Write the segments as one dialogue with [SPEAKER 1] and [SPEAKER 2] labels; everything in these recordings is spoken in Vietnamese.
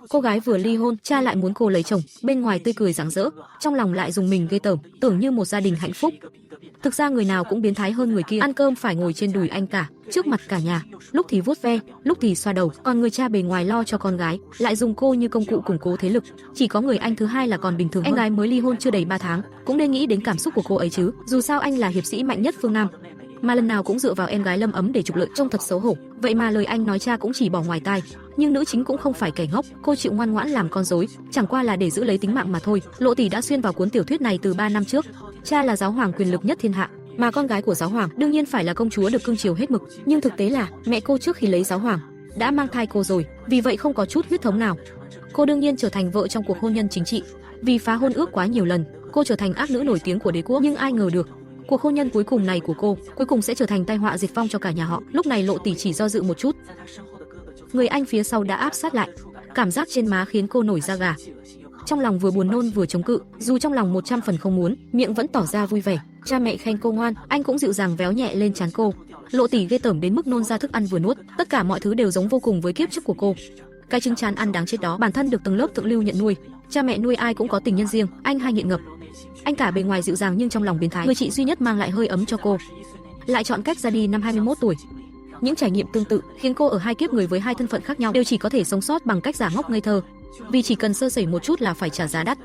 [SPEAKER 1] Cô gái vừa ly hôn, cha lại muốn cô lấy chồng, bên ngoài tươi cười rạng rỡ, trong lòng lại dùng mình ghê tởm, tưởng như một gia đình hạnh phúc. Thực ra người nào cũng biến thái hơn người kia, ăn cơm phải ngồi trên đùi anh cả, trước mặt cả nhà, lúc thì vuốt ve, lúc thì xoa đầu, còn người cha bề ngoài lo cho con gái, lại dùng cô như công cụ củng cố thế lực. Chỉ có người anh thứ hai là còn bình thường. Em gái mới ly hôn chưa đầy 3 tháng, cũng nên nghĩ đến cảm xúc của cô ấy chứ, dù sao anh là hiệp sĩ mạnh nhất phương Nam, mà lần nào cũng dựa vào em gái lâm ấm để trục lợi, trông thật xấu hổ. Vậy mà lời anh nói cha cũng chỉ bỏ ngoài tai. Nhưng nữ chính cũng không phải kẻ ngốc, cô chịu ngoan ngoãn làm con rối, chẳng qua là để giữ lấy tính mạng mà thôi. Lộ Tỷ đã xuyên vào cuốn tiểu thuyết này từ 3 năm trước. Cha là giáo hoàng quyền lực nhất thiên hạ, mà con gái của giáo hoàng đương nhiên phải là công chúa được cưng chiều hết mực. Nhưng thực tế là mẹ cô trước khi lấy giáo hoàng đã mang thai cô rồi, vì vậy không có chút huyết thống nào. Cô đương nhiên trở thành vợ trong cuộc hôn nhân chính trị. Vì phá hôn ước quá nhiều lần, cô trở thành ác nữ nổi tiếng của đế quốc. Nhưng ai ngờ được, cuộc hôn nhân cuối cùng này của cô cuối cùng sẽ trở thành tai họa diệt vong cho cả nhà họ. Lúc này Lộ Tỷ chỉ do dự một chút, người anh phía sau đã áp sát lại, cảm giác trên má khiến cô nổi da gà. Trong lòng vừa buồn nôn vừa chống cự, dù trong lòng 100 phần không muốn, miệng vẫn tỏ ra vui vẻ. Cha mẹ khen cô ngoan, anh cũng dịu dàng véo nhẹ lên trán cô. Lộ Tỷ ghê tởm đến mức nôn ra thức ăn vừa nuốt, tất cả mọi thứ đều giống vô cùng với kiếp trước của cô. Cái trứng chán ăn đáng chết đó, bản thân được tầng lớp thượng lưu nhận nuôi, cha mẹ nuôi ai cũng có tình nhân riêng, anh hay nghiện ngập. Anh cả bề ngoài dịu dàng nhưng trong lòng biến thái, người chị duy nhất mang lại hơi ấm cho cô, lại chọn cách ra đi năm 21 tuổi. Những trải nghiệm tương tự khiến cô ở hai kiếp người với hai thân phận khác nhau đều chỉ có thể sống sót bằng cách giả ngốc ngây thơ, vì chỉ cần sơ sẩy một chút là phải trả giá đắt.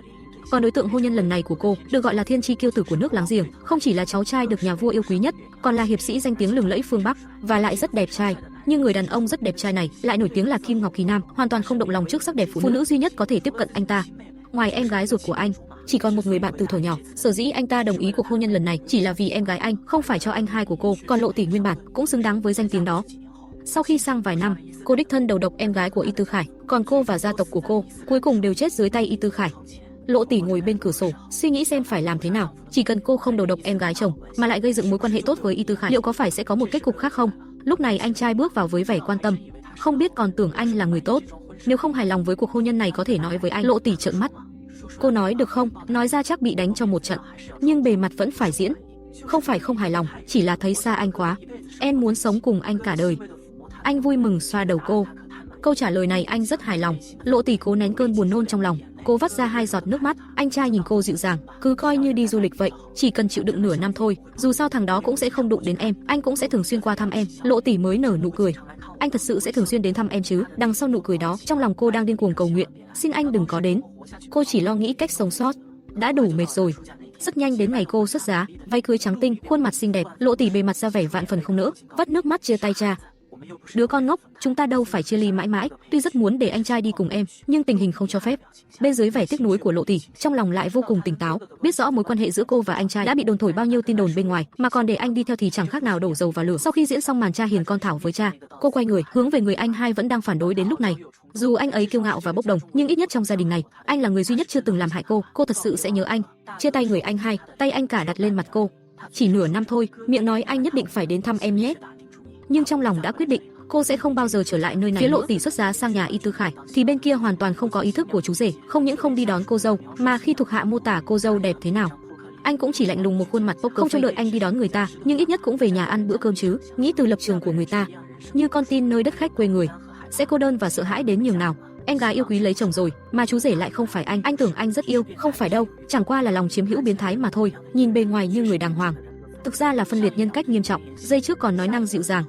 [SPEAKER 1] Còn đối tượng hôn nhân lần này của cô được gọi là thiên chi kiêu tử của nước láng giềng, không chỉ là cháu trai được nhà vua yêu quý nhất, còn là hiệp sĩ danh tiếng lừng lẫy phương Bắc và lại rất đẹp trai. Nhưng người đàn ông rất đẹp trai này lại nổi tiếng là Kim Ngọc Kỳ Nam, hoàn toàn không động lòng trước sắc đẹp phụ nữ duy nhất có thể tiếp cận anh ta. Ngoài em gái ruột của anh, chỉ còn một người bạn từ thuở nhỏ. Sở dĩ anh ta đồng ý cuộc hôn nhân lần này chỉ là vì em gái anh, không phải cho anh hai của cô. Còn Lộ Tỷ nguyên bản cũng xứng đáng với danh tiếng đó. Sau khi sang vài năm, cô đích thân đầu độc em gái của Y Tư Khải, còn cô và gia tộc của cô cuối cùng đều chết dưới tay Y Tư Khải. Lộ Tỷ ngồi bên cửa sổ, suy nghĩ xem phải làm thế nào. Chỉ cần cô không đầu độc em gái chồng, mà lại gây dựng mối quan hệ tốt với Y Tư Khải, liệu có phải sẽ có một kết cục khác không? Lúc này anh trai bước vào với vẻ quan tâm, không biết còn tưởng anh là người tốt. Nếu không hài lòng với cuộc hôn nhân này có thể nói với anh. Lộ Tỷ trợn mắt. Cô nói được không? Nói ra chắc bị đánh cho một trận. Nhưng bề mặt vẫn phải diễn. Không phải không hài lòng, chỉ là thấy xa anh quá. Em muốn sống cùng anh cả đời. Anh vui mừng xoa đầu cô. Câu trả lời này anh rất hài lòng. Lộ Tỷ cố nén cơn buồn nôn trong lòng, cô vắt ra 2 giọt nước mắt. Anh trai nhìn cô dịu dàng, cứ coi như đi du lịch vậy, chỉ cần chịu đựng nửa năm thôi, dù sao thằng đó cũng sẽ không đụng đến em, anh cũng sẽ thường xuyên qua thăm em. Lộ Tỷ mới nở nụ cười. Anh thật sự sẽ thường xuyên đến thăm em chứ? Đằng sau nụ cười đó, trong lòng cô đang điên cuồng cầu nguyện, xin anh đừng có đến. Cô chỉ lo nghĩ cách sống sót, đã đủ mệt rồi. Rất nhanh đến ngày cô xuất giá, váy cưới trắng tinh, khuôn mặt xinh đẹp. Lộ Tỷ bề mặt ra vẻ vạn phần không nỡ, vắt nước mắt chia tay cha. Đứa con ngốc, chúng ta đâu phải chia ly mãi mãi. Tuy rất muốn để anh trai đi cùng em, nhưng tình hình không cho phép. Bên dưới vẻ tiếc nuối của Lộ Tỷ, trong lòng lại vô cùng tỉnh táo, biết rõ mối quan hệ giữa cô và anh trai đã bị đồn thổi bao nhiêu tin đồn bên ngoài, mà còn để anh đi theo thì chẳng khác nào đổ dầu vào lửa. Sau khi diễn xong màn cha hiền con thảo với cha, cô quay người hướng về người anh hai vẫn đang phản đối đến lúc này. Dù anh ấy kiêu ngạo và bốc đồng, nhưng ít nhất trong gia đình này, anh là người duy nhất chưa từng làm hại cô. Cô thật sự sẽ nhớ anh. Chia tay người anh hai, tay anh cả đặt lên mặt cô. Chỉ nửa năm thôi, miệng nói anh nhất định phải đến thăm em nhé, nhưng trong lòng đã quyết định cô sẽ không bao giờ trở lại nơi này. Phía Lộ Tỷ xuất giá sang nhà Y Tư Khải thì bên kia hoàn toàn không có ý thức của chú rể, không những không đi đón cô dâu, mà khi thuộc hạ mô tả cô dâu đẹp thế nào, anh cũng chỉ lạnh lùng một khuôn mặt poker. Không trông đợi anh đi đón người ta, nhưng ít nhất cũng về nhà ăn bữa cơm chứ. Nghĩ từ lập trường của người ta, như con tin nơi đất khách quê người, sẽ cô đơn và sợ hãi đến nhường nào. Em gái yêu quý lấy chồng rồi, mà chú rể lại không phải anh tưởng anh rất yêu, không phải đâu, chẳng qua là lòng chiếm hữu biến thái mà thôi. Nhìn bề ngoài như người đàng hoàng, thực ra là phân liệt nhân cách nghiêm trọng. Giây trước còn nói năng dịu dàng,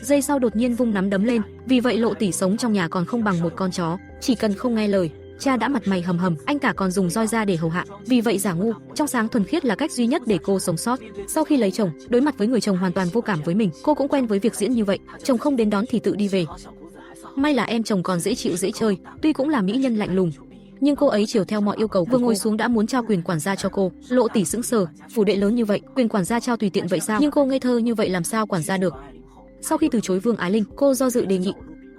[SPEAKER 1] giây sau đột nhiên vung nắm đấm lên. Vì vậy Lộ Tỷ sống trong nhà còn không bằng một con chó, chỉ cần không nghe lời, cha đã mặt mày hầm hầm, anh cả còn dùng roi ra để hầu hạ. Vì vậy giả ngu, trong sáng thuần khiết là cách duy nhất để cô sống sót. Sau khi lấy chồng, đối mặt với người chồng hoàn toàn vô cảm với mình, cô cũng quen với việc diễn như vậy, chồng không đến đón thì tự đi về. May là em chồng còn dễ chịu dễ chơi, tuy cũng là mỹ nhân lạnh lùng, nhưng cô ấy chiều theo mọi yêu cầu. Vừa ngồi xuống đã muốn trao quyền quản gia cho cô. Lộ Tỷ sững sờ, phủ đệ lớn như vậy, quyền quản gia trao tùy tiện vậy sao? Nhưng cô ngây thơ như vậy làm sao quản gia được? Sau khi từ chối Vương Ái Linh, cô do dự đề nghị,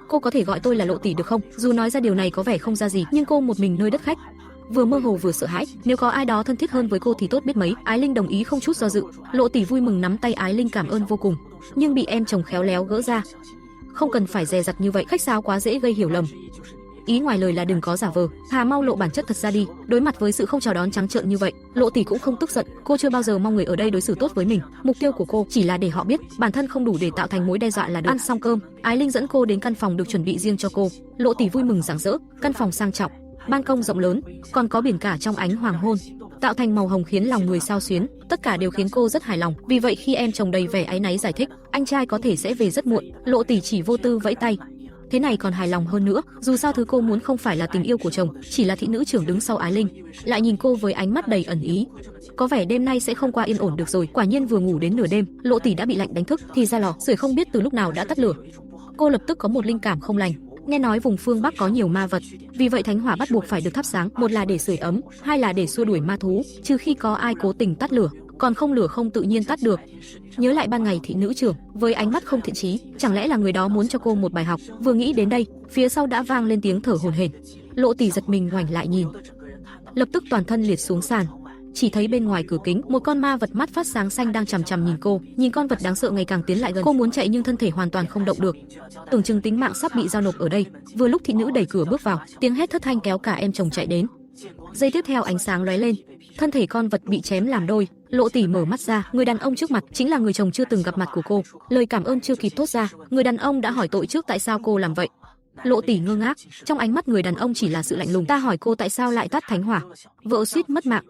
[SPEAKER 1] cô có thể gọi tôi là Lộ Tỷ được không? Dù nói ra điều này có vẻ không ra gì, nhưng cô một mình nơi đất khách, vừa mơ hồ vừa sợ hãi, nếu có ai đó thân thiết hơn với cô thì tốt biết mấy. Ái Linh đồng ý không chút do dự. Lộ Tỷ vui mừng nắm tay Ái Linh cảm ơn vô cùng, nhưng bị em chồng khéo léo gỡ ra. Không cần phải dè dặt như vậy, khách sáo quá dễ gây hiểu lầm. ý ngoài lời là đừng có giả vờ, thà mau lộ bản chất thật ra đi. Đối mặt với sự không chào đón trắng trợn như vậy, Lộ Tỷ cũng không tức giận, cô chưa bao giờ mong người ở đây đối xử tốt với mình. Mục tiêu của cô chỉ là để họ biết bản thân không đủ để tạo thành mối đe dọa là được. Ăn xong cơm, Ái Linh dẫn cô đến căn phòng được chuẩn bị riêng cho cô. Lộ Tỷ vui mừng rạng rỡ, căn phòng sang trọng, ban công rộng lớn, còn có biển cả trong ánh hoàng hôn, tạo thành màu hồng khiến lòng người xao xuyến, tất cả đều khiến cô rất hài lòng. Vì vậy khi em chồng đầy vẻ áy náy giải thích, anh trai có thể sẽ về rất muộn, Lộ Tỷ chỉ vô tư vẫy tay. Thế này còn hài lòng hơn nữa, dù sao thứ cô muốn không phải là tình yêu của chồng, chỉ là thị nữ trưởng đứng sau Ái Linh, lại nhìn cô với ánh mắt đầy ẩn ý. Có vẻ đêm nay sẽ không qua yên ổn được rồi. Quả nhiên vừa ngủ đến nửa đêm, Lộ Tỷ đã bị lạnh đánh thức, thì ra lò sưởi không biết từ lúc nào đã tắt lửa. Cô lập tức có một linh cảm không lành. Nghe nói vùng phương Bắc có nhiều ma vật, vì vậy thánh hỏa bắt buộc phải được thắp sáng, một là để sưởi ấm, hai là để xua đuổi ma thú, trừ khi có ai cố tình tắt lửa, còn không lửa không tự nhiên tắt được. Nhớ lại ban ngày thị nữ trưởng với ánh mắt không thiện chí, chẳng lẽ là người đó muốn cho cô một bài học? Vừa nghĩ đến đây, phía sau đã vang lên tiếng thở hổn hển. Lộ Tỷ giật mình ngoảnh lại nhìn, lập tức toàn thân liệt xuống sàn. Chỉ thấy bên ngoài cửa kính, một con ma vật mắt phát sáng xanh đang chằm chằm nhìn cô. Nhìn con vật đáng sợ ngày càng tiến lại gần. Cô muốn chạy nhưng thân thể hoàn toàn không động được. Tưởng chừng tính mạng sắp bị giao nộp ở đây. Vừa lúc thị nữ đẩy cửa bước vào, tiếng hét thất thanh kéo cả em chồng chạy đến. Giây tiếp theo ánh sáng lóe lên, thân thể con vật bị chém làm đôi. Lộ Tỷ mở mắt ra, người đàn ông trước mặt chính là người chồng chưa từng gặp mặt của cô. Lời cảm ơn chưa kịp thốt ra, người đàn ông đã hỏi tội trước tại sao cô làm vậy. Lộ Tỷ ngơ ngác, trong ánh mắt người đàn ông chỉ là sự lạnh lùng. Ta hỏi cô tại sao lại tắt thánh hỏa, vợ suýt mất mạng.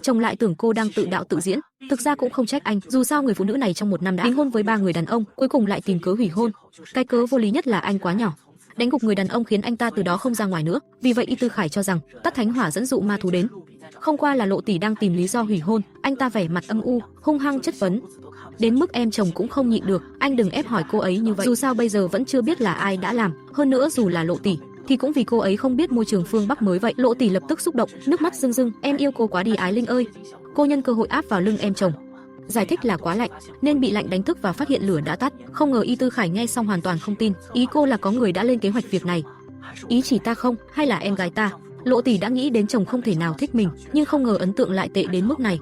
[SPEAKER 1] Chồng lại tưởng cô đang tự đạo tự diễn. Thực ra cũng không trách anh, dù sao người phụ nữ này trong một năm đã đính hôn với 3 người đàn ông, cuối cùng lại tìm cớ hủy hôn. Cái cớ vô lý nhất là anh quá nhỏ, đánh gục người đàn ông khiến anh ta từ đó không ra ngoài nữa. Vì vậy Y Tư Khải cho rằng tắt thánh hỏa dẫn dụ ma thú đến. Không qua là Lộ Tỷ đang tìm lý do hủy hôn. Anh ta vẻ mặt âm u, hung hăng chất vấn. Đến mức em chồng cũng không nhịn được, anh đừng ép hỏi cô ấy như vậy. Dù sao bây giờ vẫn chưa biết là ai đã làm, hơn nữa dù là Lộ Tỷ thì cũng vì cô ấy không biết môi trường phương Bắc mới vậy. Lộ Tỷ lập tức xúc động, nước mắt rưng rưng. Em yêu cô quá đi Ái Linh ơi. Cô nhân cơ hội áp vào lưng em chồng. Giải thích là quá lạnh nên bị lạnh đánh thức và phát hiện lửa đã tắt. Không ngờ Y Tư Khải nghe xong hoàn toàn không tin. Ý cô là có người đã lên kế hoạch việc này. Ý chỉ ta không, hay là em gái ta? Lộ Tỷ đã nghĩ đến chồng không thể nào thích mình, nhưng không ngờ ấn tượng lại tệ đến mức này.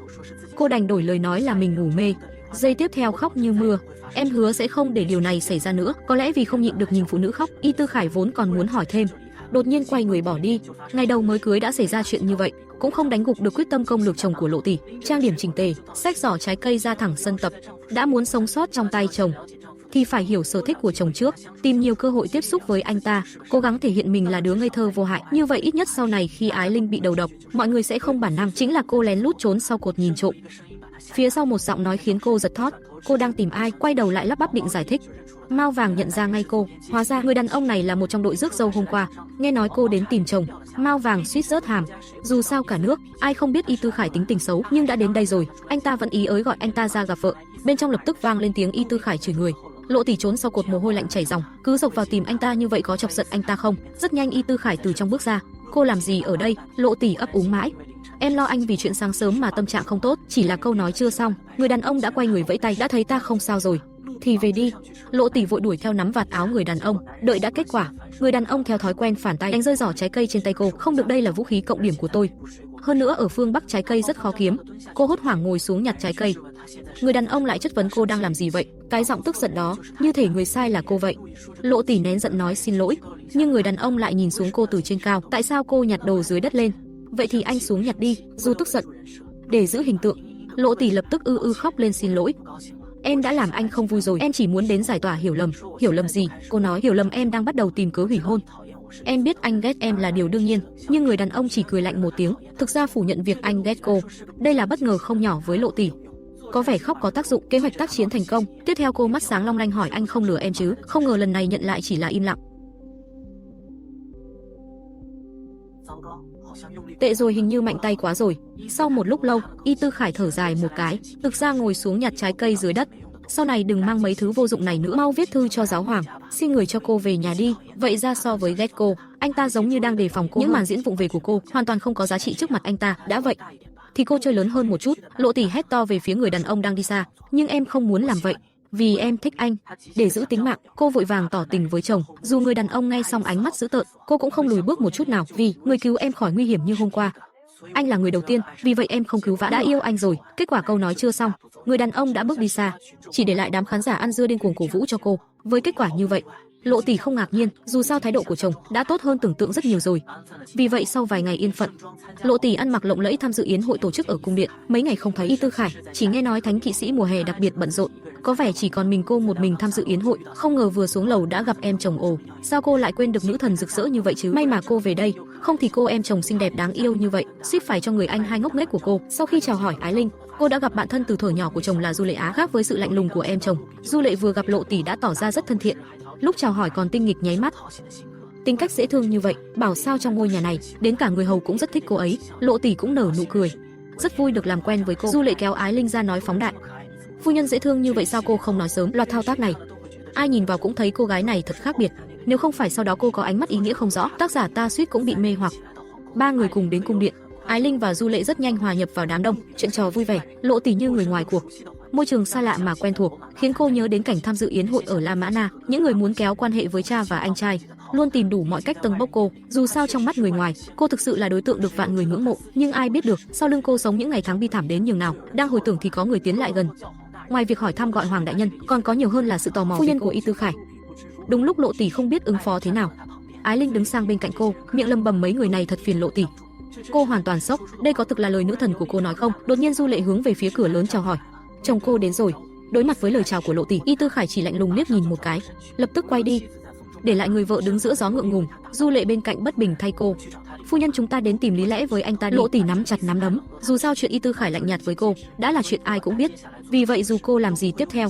[SPEAKER 1] Cô đành đổi lời nói là mình ngủ mê. Giây tiếp theo khóc như mưa. Em hứa sẽ không để điều này xảy ra nữa. Có lẽ vì không nhịn được nhìn phụ nữ khóc, Y Tư Khải vốn còn muốn hỏi thêm, đột nhiên quay người bỏ đi. Ngày đầu mới cưới đã xảy ra chuyện như vậy, cũng không đánh gục được quyết tâm công lược chồng của Lộ Tỷ. Trang điểm chỉnh tề, xách giỏ trái cây ra thẳng sân tập. Đã muốn sống sót trong tay chồng thì phải hiểu sở thích của chồng trước, tìm nhiều cơ hội tiếp xúc với anh ta, cố gắng thể hiện mình là đứa ngây thơ vô hại. Như vậy ít nhất sau này khi Ái Linh bị đầu độc, mọi người sẽ không bản năng chính là cô lén lút trốn sau cột nhìn trộm. Phía sau một giọng nói khiến cô giật thót. Cô đang tìm ai? Quay đầu lại lắp bắp định giải thích. Mao Vàng nhận ra ngay cô, hóa ra người đàn ông này là một trong đội rước dâu hôm qua. Nghe nói cô đến tìm chồng, Mao Vàng suýt rớt hàm. Dù sao cả nước ai không biết Y Tư Khải tính tình xấu, nhưng đã đến đây rồi, anh ta vẫn ý ới gọi anh ta ra gặp vợ. Bên trong lập tức vang lên tiếng Y Tư Khải chửi người. Lộ Tỷ trốn sau cột mồ hôi lạnh chảy ròng, cứ dộc vào tìm anh ta như vậy có chọc giận anh ta không? Rất nhanh Y Tư Khải từ trong bước ra. Cô làm gì ở đây? Lộ Tỷ ấp úng mãi. Em lo anh vì chuyện sáng sớm mà tâm trạng không tốt. Chỉ là câu nói chưa xong, người đàn ông đã quay người vẫy tay. Đã thấy ta không sao rồi thì về đi. Lộ Tỷ vội đuổi theo nắm vạt áo người đàn ông. Đợi đã kết quả, người đàn ông theo thói quen phản tay đánh rơi giỏ trái cây trên tay cô. Không được, đây là vũ khí cộng điểm của tôi. Hơn nữa ở phương Bắc trái cây rất khó kiếm. Cô hốt hoảng ngồi xuống nhặt trái cây. Người đàn ông lại chất vấn cô đang làm gì vậy. Cái giọng tức giận đó như thể người sai là cô vậy. Lộ Tỷ nén giận nói xin lỗi, nhưng người đàn ông lại nhìn xuống cô từ trên cao. Tại sao cô nhặt đồ dưới đất lên? Vậy thì anh xuống nhặt đi. Dù tức giận, để giữ hình tượng, Lộ Tỷ lập tức khóc lên xin lỗi. Em đã làm anh không vui rồi, em chỉ muốn đến giải tỏa hiểu lầm. Hiểu lầm gì? Cô nói hiểu lầm em đang bắt đầu tìm cớ hủy hôn. Em biết anh ghét em là điều đương nhiên, nhưng người đàn ông chỉ cười lạnh một tiếng, thực ra phủ nhận việc anh ghét cô. Đây là bất ngờ không nhỏ với Lộ Tỷ. Có vẻ khóc có tác dụng, kế hoạch tác chiến thành công. Tiếp theo cô mắt sáng long lanh hỏi anh không lừa em chứ? Không ngờ lần này nhận lại chỉ là im lặng. Tệ rồi, hình như mạnh tay quá rồi. Sau một lúc lâu, Y Tư Khải thở dài một cái, thực ra ngồi xuống nhặt trái cây dưới đất. Sau này đừng mang mấy thứ vô dụng này nữa, mau viết thư cho giáo hoàng, xin người cho cô về nhà đi. Vậy ra so với ghét cô, anh ta giống như đang đề phòng cô. Những màn diễn vụng về của cô hoàn toàn không có giá trị trước mặt anh ta. Đã vậy thì cô chơi lớn hơn một chút. Lộ Tỷ hét to về phía người đàn ông đang đi xa. Nhưng em không muốn làm vậy, vì em thích anh. Để giữ tính mạng, cô vội vàng tỏ tình với chồng. Dù người đàn ông nghe xong ánh mắt dữ tợn, cô cũng không lùi bước một chút nào, vì người cứu em khỏi nguy hiểm như hôm qua, anh là người đầu tiên, vì vậy em không cứu vãn. Đã yêu anh rồi. Kết quả câu nói chưa xong, người đàn ông đã bước đi xa, chỉ để lại đám khán giả ăn dưa điên cuồng cổ vũ cho cô. Với kết quả như vậy, Lộ Tỷ không ngạc nhiên, dù sao thái độ của chồng đã tốt hơn tưởng tượng rất nhiều rồi. Vì vậy sau vài ngày yên phận, Lộ Tỷ ăn mặc lộng lẫy tham dự yến hội tổ chức ở cung điện. Mấy ngày không thấy Y Tư Khải, chỉ nghe nói thánh kỵ sĩ mùa hè đặc biệt bận rộn, có vẻ chỉ còn mình cô một mình tham dự yến hội. Không ngờ vừa xuống lầu đã gặp em chồng. Ồ, sao cô lại quên được nữ thần rực rỡ như vậy chứ? May mà cô về đây, không thì cô em chồng xinh đẹp đáng yêu như vậy suýt phải cho người anh hai ngốc nghếch của cô. Sau khi chào hỏi Ái Linh, cô đã gặp bạn thân từ thuở nhỏ của chồng là Du Lệ Á. Khác với sự lạnh lùng của em chồng, Du Lệ vừa gặp Lộ Tỷ đã tỏ ra rất thân thiện, lúc chào hỏi còn tinh nghịch nháy mắt. Tính cách dễ thương như vậy, bảo sao trong ngôi nhà này, đến cả người hầu cũng rất thích cô ấy. Lộ Tỷ cũng nở nụ cười, rất vui được làm quen với cô. Du Lệ kéo Ái Linh ra nói phóng đại, phu nhân dễ thương như vậy sao cô không nói sớm? Loạt thao tác này, ai nhìn vào cũng thấy cô gái này thật khác biệt. Nếu không phải sau đó cô có ánh mắt ý nghĩa không rõ, tác giả ta suýt cũng bị mê hoặc. Ba người cùng đến cung điện, Ái Linh và Du Lệ rất nhanh hòa nhập vào đám đông, chuyện trò vui vẻ. Lộ Tỷ như người ngoài cuộc, môi trường xa lạ mà quen thuộc, khiến cô nhớ đến cảnh tham dự yến hội ở La Mã Na. Những người muốn kéo quan hệ với cha và anh trai luôn tìm đủ mọi cách tâng bốc cô. Dù sao trong mắt người ngoài, cô thực sự là đối tượng được vạn người ngưỡng mộ, nhưng ai biết được sau lưng cô sống những ngày tháng bi thảm đến nhường nào. Đang hồi tưởng thì có người tiến lại gần. Ngoài việc hỏi thăm gọi Hoàng đại nhân, còn có nhiều hơn là sự tò mò phu nhân của Y Tư Khải. Đúng lúc Lộ Tỷ không biết ứng phó thế nào, Ái Linh đứng sang bên cạnh cô, miệng lầm bầm mấy người này thật phiền Lộ Tỷ. Cô hoàn toàn sốc, đây có thực là lời nữ thần của cô nói không? Đột nhiên Du Lệ hướng về phía cửa lớn chào hỏi, chồng cô đến rồi. Đối mặt với lời chào của Lộ Tỷ, Y Tư Khải chỉ lạnh lùng liếc nhìn một cái, lập tức quay đi, để lại người vợ đứng giữa gió ngượng ngùng. Du Lệ bên cạnh bất bình thay cô, phu nhân chúng ta đến tìm lý lẽ với anh ta đi. Lộ Tỷ nắm chặt nắm đấm, dù sao chuyện Y Tư Khải lạnh nhạt với cô đã là chuyện ai cũng biết, vì vậy dù cô làm gì tiếp theo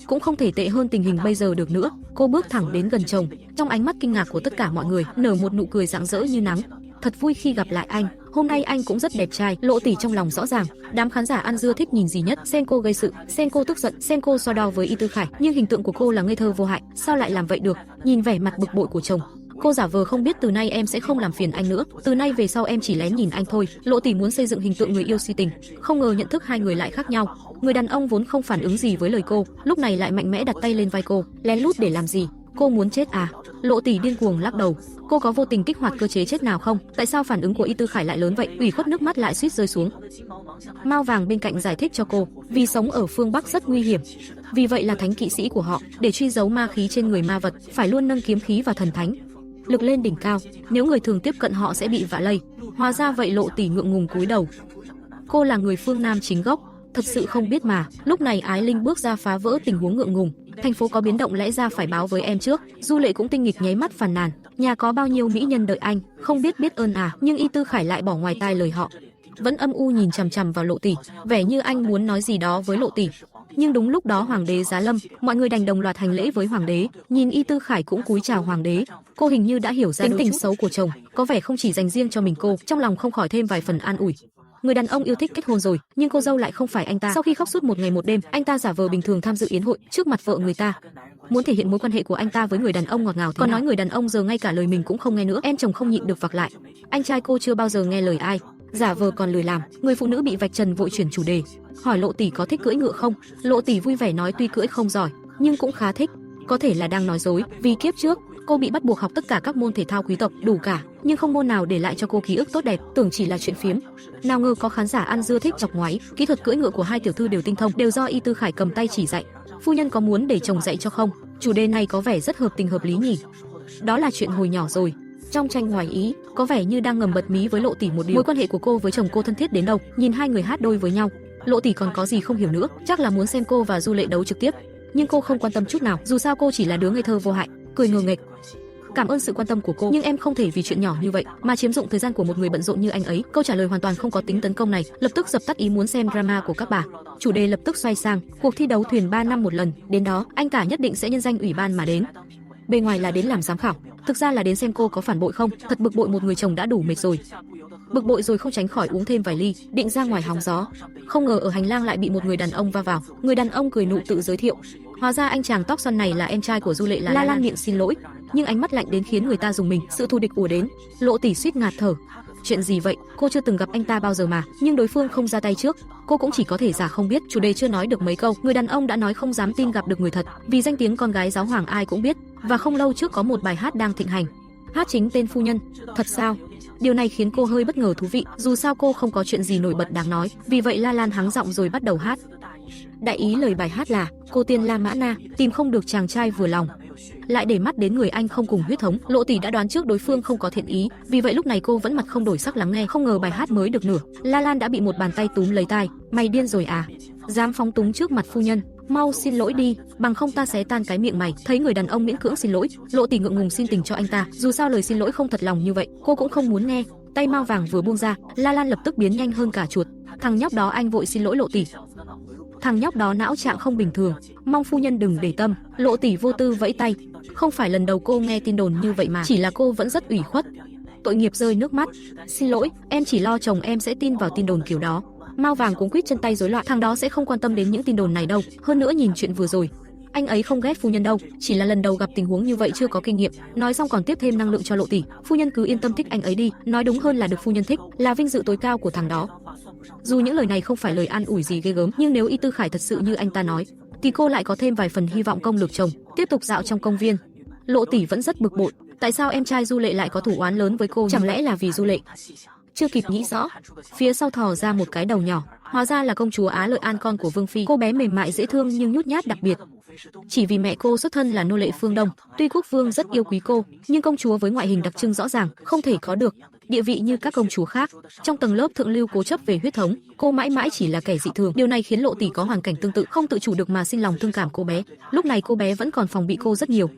[SPEAKER 1] cũng không thể tệ hơn tình hình bây giờ được nữa. Cô bước thẳng đến gần chồng, trong ánh mắt kinh ngạc của tất cả mọi người nở một nụ cười rạng rỡ như nắng. Thật vui khi gặp lại anh, hôm nay anh cũng rất đẹp trai. Lộ Tỷ trong lòng rõ ràng, đám khán giả ăn dưa thích nhìn gì nhất? Xem cô gây sự, xem cô tức giận, xem cô so đo với Y Tư Khải. Nhưng hình tượng của cô là ngây thơ vô hại, sao lại làm vậy được? Nhìn vẻ mặt bực bội của chồng, cô giả vờ không biết từ nay em sẽ không làm phiền anh nữa, từ nay về sau em chỉ lén nhìn anh thôi. Lộ Tỷ muốn xây dựng hình tượng người yêu si tình, không ngờ nhận thức hai người lại khác nhau. Người đàn ông vốn không phản ứng gì với lời cô, lúc này lại mạnh mẽ đặt tay lên vai cô. Lén lút để làm gì? Cô muốn chết à? Lộ Tỷ điên cuồng lắc đầu. Cô có vô tình kích hoạt cơ chế chết nào không? Tại sao phản ứng của Y Tư Khải lại lớn vậy? Ủy khuất nước mắt lại suýt rơi xuống. Mao vàng bên cạnh giải thích cho cô, vì sống ở phương Bắc rất nguy hiểm, vì vậy là thánh kỵ sĩ của họ, để truy giấu ma khí trên người ma vật, phải luôn nâng kiếm khí và thần thánh lực lên đỉnh cao, nếu người thường tiếp cận họ sẽ bị vạ lây. Hóa ra vậy. Lộ Tỷ ngượng ngùng cúi đầu. Cô là người phương Nam chính gốc, thật sự không biết mà. Lúc này Ái Linh bước ra phá vỡ tình huống ngượng ngùng. Thành phố có biến động lẽ ra phải báo với em trước. Du Lệ cũng tinh nghịch nháy mắt phàn nàn, nhà có bao nhiêu mỹ nhân đợi anh, không biết biết ơn à? Nhưng Y Tư Khải lại bỏ ngoài tai lời họ, vẫn âm u nhìn chằm chằm vào Lộ Tỷ, vẻ như anh muốn nói gì đó với Lộ Tỷ. Nhưng đúng lúc đó hoàng đế giá lâm, mọi người đành đồng loạt hành lễ với hoàng đế. Nhìn Y Tư Khải cũng cúi chào hoàng đế, cô hình như đã hiểu ra tính tình xấu của chồng, có vẻ không chỉ dành riêng cho mình cô. Trong lòng không khỏi thêm vài phần an ủi. Người đàn ông yêu thích kết hôn rồi, nhưng cô dâu lại không phải anh ta. Sau khi khóc suốt một ngày một đêm, anh ta giả vờ bình thường tham dự yến hội trước mặt vợ người ta, muốn thể hiện mối quan hệ của anh ta với người đàn ông ngọt ngào. Còn nói người đàn ông giờ ngay cả lời mình cũng không nghe nữa. Em chồng không nhịn được vặc lại, anh trai cô chưa bao giờ nghe lời ai, giả vờ còn lười làm. Người phụ nữ bị vạch trần vội chuyển chủ đề, hỏi Lộ Tỷ có thích cưỡi ngựa không. Lộ Tỷ vui vẻ nói tuy cưỡi không giỏi nhưng cũng khá thích. Có thể là đang nói dối, vì kiếp trước cô bị bắt buộc học tất cả các môn thể thao quý tộc đủ cả, nhưng không môn nào để lại cho cô ký ức tốt đẹp, tưởng chỉ là chuyện phiếm. Nào ngờ có khán giả ăn dưa thích chọc ngoáy, kỹ thuật cưỡi ngựa của hai tiểu thư đều tinh thông, đều do Y Tư Khải cầm tay chỉ dạy. Phu nhân có muốn để chồng dạy cho không? Chủ đề này có vẻ rất hợp tình hợp lý nhỉ. Đó là chuyện hồi nhỏ rồi. Trong tranh ngoài ý, có vẻ như đang ngầm bật mí với Lộ Tỷ một điều. Mối quan hệ của cô với chồng cô thân thiết đến đâu? Nhìn hai người hát đôi với nhau, Lộ Tỷ còn có gì không hiểu nữa, chắc là muốn xem cô và Du Lệ đấu trực tiếp. Nhưng cô không quan tâm chút nào, dù sao cô chỉ là đứa ngây thơ vô hại, cười ngờ nghệch. Cảm ơn sự quan tâm của cô, nhưng em không thể vì chuyện nhỏ như vậy mà chiếm dụng thời gian của một người bận rộn như anh ấy. Câu trả lời hoàn toàn không có tính tấn công này lập tức dập tắt ý muốn xem drama của các bà. Chủ đề lập tức xoay sang cuộc thi đấu thuyền 3 năm một lần, đến đó anh cả nhất định sẽ nhân danh ủy ban mà đến. Bề ngoài là đến làm giám khảo, thực ra là đến xem cô có phản bội không. Thật bực bội, một người chồng đã đủ mệt rồi. Bực bội rồi không tránh khỏi uống thêm vài ly, định ra ngoài hóng gió. Không ngờ ở hành lang lại bị một người đàn ông va vào. Người đàn ông cười nụ tự giới thiệu, hóa ra anh chàng tóc xoăn này là em trai của Du Lệ. Là La Lan miệng xin lỗi, nhưng ánh mắt lạnh đến khiến người ta rùng mình. Sự thù địch ùa đến, Lộ Tỷ suýt ngạt thở. Chuyện gì vậy? Cô chưa từng gặp anh ta bao giờ mà, nhưng đối phương không ra tay trước, cô cũng chỉ có thể giả không biết. Chủ đề chưa nói được mấy câu, người đàn ông đã nói không dám tin gặp được người thật, vì danh tiếng con gái giáo hoàng ai cũng biết, và không lâu trước có một bài hát đang thịnh hành, hát chính tên phu nhân. Thật sao? Điều này khiến cô hơi bất ngờ thú vị, dù sao cô không có chuyện gì nổi bật đáng nói, vì vậy La Lan hắng giọng rồi bắt đầu hát. Đại ý lời bài hát là cô tiên La Mã Na tìm không được chàng trai vừa lòng, lại để mắt đến người anh không cùng huyết thống. Lộ Tỷ đã đoán trước đối phương không có thiện ý, vì vậy lúc này cô vẫn mặt không đổi sắc lắng nghe. Không ngờ bài hát mới được nửa, La Lan đã bị một bàn tay túm lấy tai. Mày điên rồi à? Dám phóng túng trước mặt phu nhân, mau xin lỗi đi, bằng không ta xé tan cái miệng mày. Thấy người đàn ông miễn cưỡng xin lỗi, Lộ Tỷ ngượng ngùng xin tình cho anh ta. Dù sao lời xin lỗi không thật lòng như vậy, cô cũng không muốn nghe. Tay mao vàng vừa buông ra, La Lan lập tức biến nhanh hơn cả chuột. Thằng nhóc đó anh vội xin lỗi Lộ Tỷ. Thằng nhóc đó não trạng không bình thường, mong phu nhân đừng để tâm. Lộ Tỷ vô tư vẫy tay. Không phải lần đầu cô nghe tin đồn như vậy mà, chỉ là cô vẫn rất ủy khuất. Tội nghiệp rơi nước mắt. Xin lỗi, em chỉ lo chồng em sẽ tin vào tin đồn kiểu đó. Mao vàng cuống quýt chân tay rối loạn. Thằng đó sẽ không quan tâm đến những tin đồn này đâu. Hơn nữa nhìn chuyện vừa rồi, anh ấy không ghét phu nhân đâu, chỉ là lần đầu gặp tình huống như vậy chưa có kinh nghiệm. Nói xong còn tiếp thêm năng lượng cho Lộ Tỷ. Phu nhân cứ yên tâm thích anh ấy đi, nói đúng hơn là được phu nhân thích, là vinh dự tối cao của thằng đó. Dù những lời này không phải lời an ủi gì ghê gớm, nhưng nếu Y Tư Khải thật sự như anh ta nói, thì cô lại có thêm vài phần hy vọng công lược chồng. Tiếp tục dạo trong công viên, Lộ Tỷ vẫn rất bực bội. Tại sao em trai Du Lệ lại có thủ oán lớn với cô? Chẳng lẽ là vì Du Lệ? Chưa kịp nghĩ rõ, phía sau thò ra một cái đầu nhỏ, hóa ra là công chúa Á Lợi An, con của Vương phi. Cô bé mềm mại dễ thương nhưng nhút nhát đặc biệt. Chỉ vì mẹ cô xuất thân là nô lệ phương Đông, tuy quốc vương rất yêu quý cô, nhưng công chúa với ngoại hình đặc trưng rõ ràng, không thể có được địa vị như các công chúa khác. Trong tầng lớp thượng lưu cố chấp về huyết thống, cô mãi mãi chỉ là kẻ dị thường. Điều này khiến Lộ Tỷ có hoàn cảnh tương tự, không tự chủ được mà sinh lòng thương cảm cô bé. Lúc này cô bé vẫn còn phòng bị cô rất nhiều.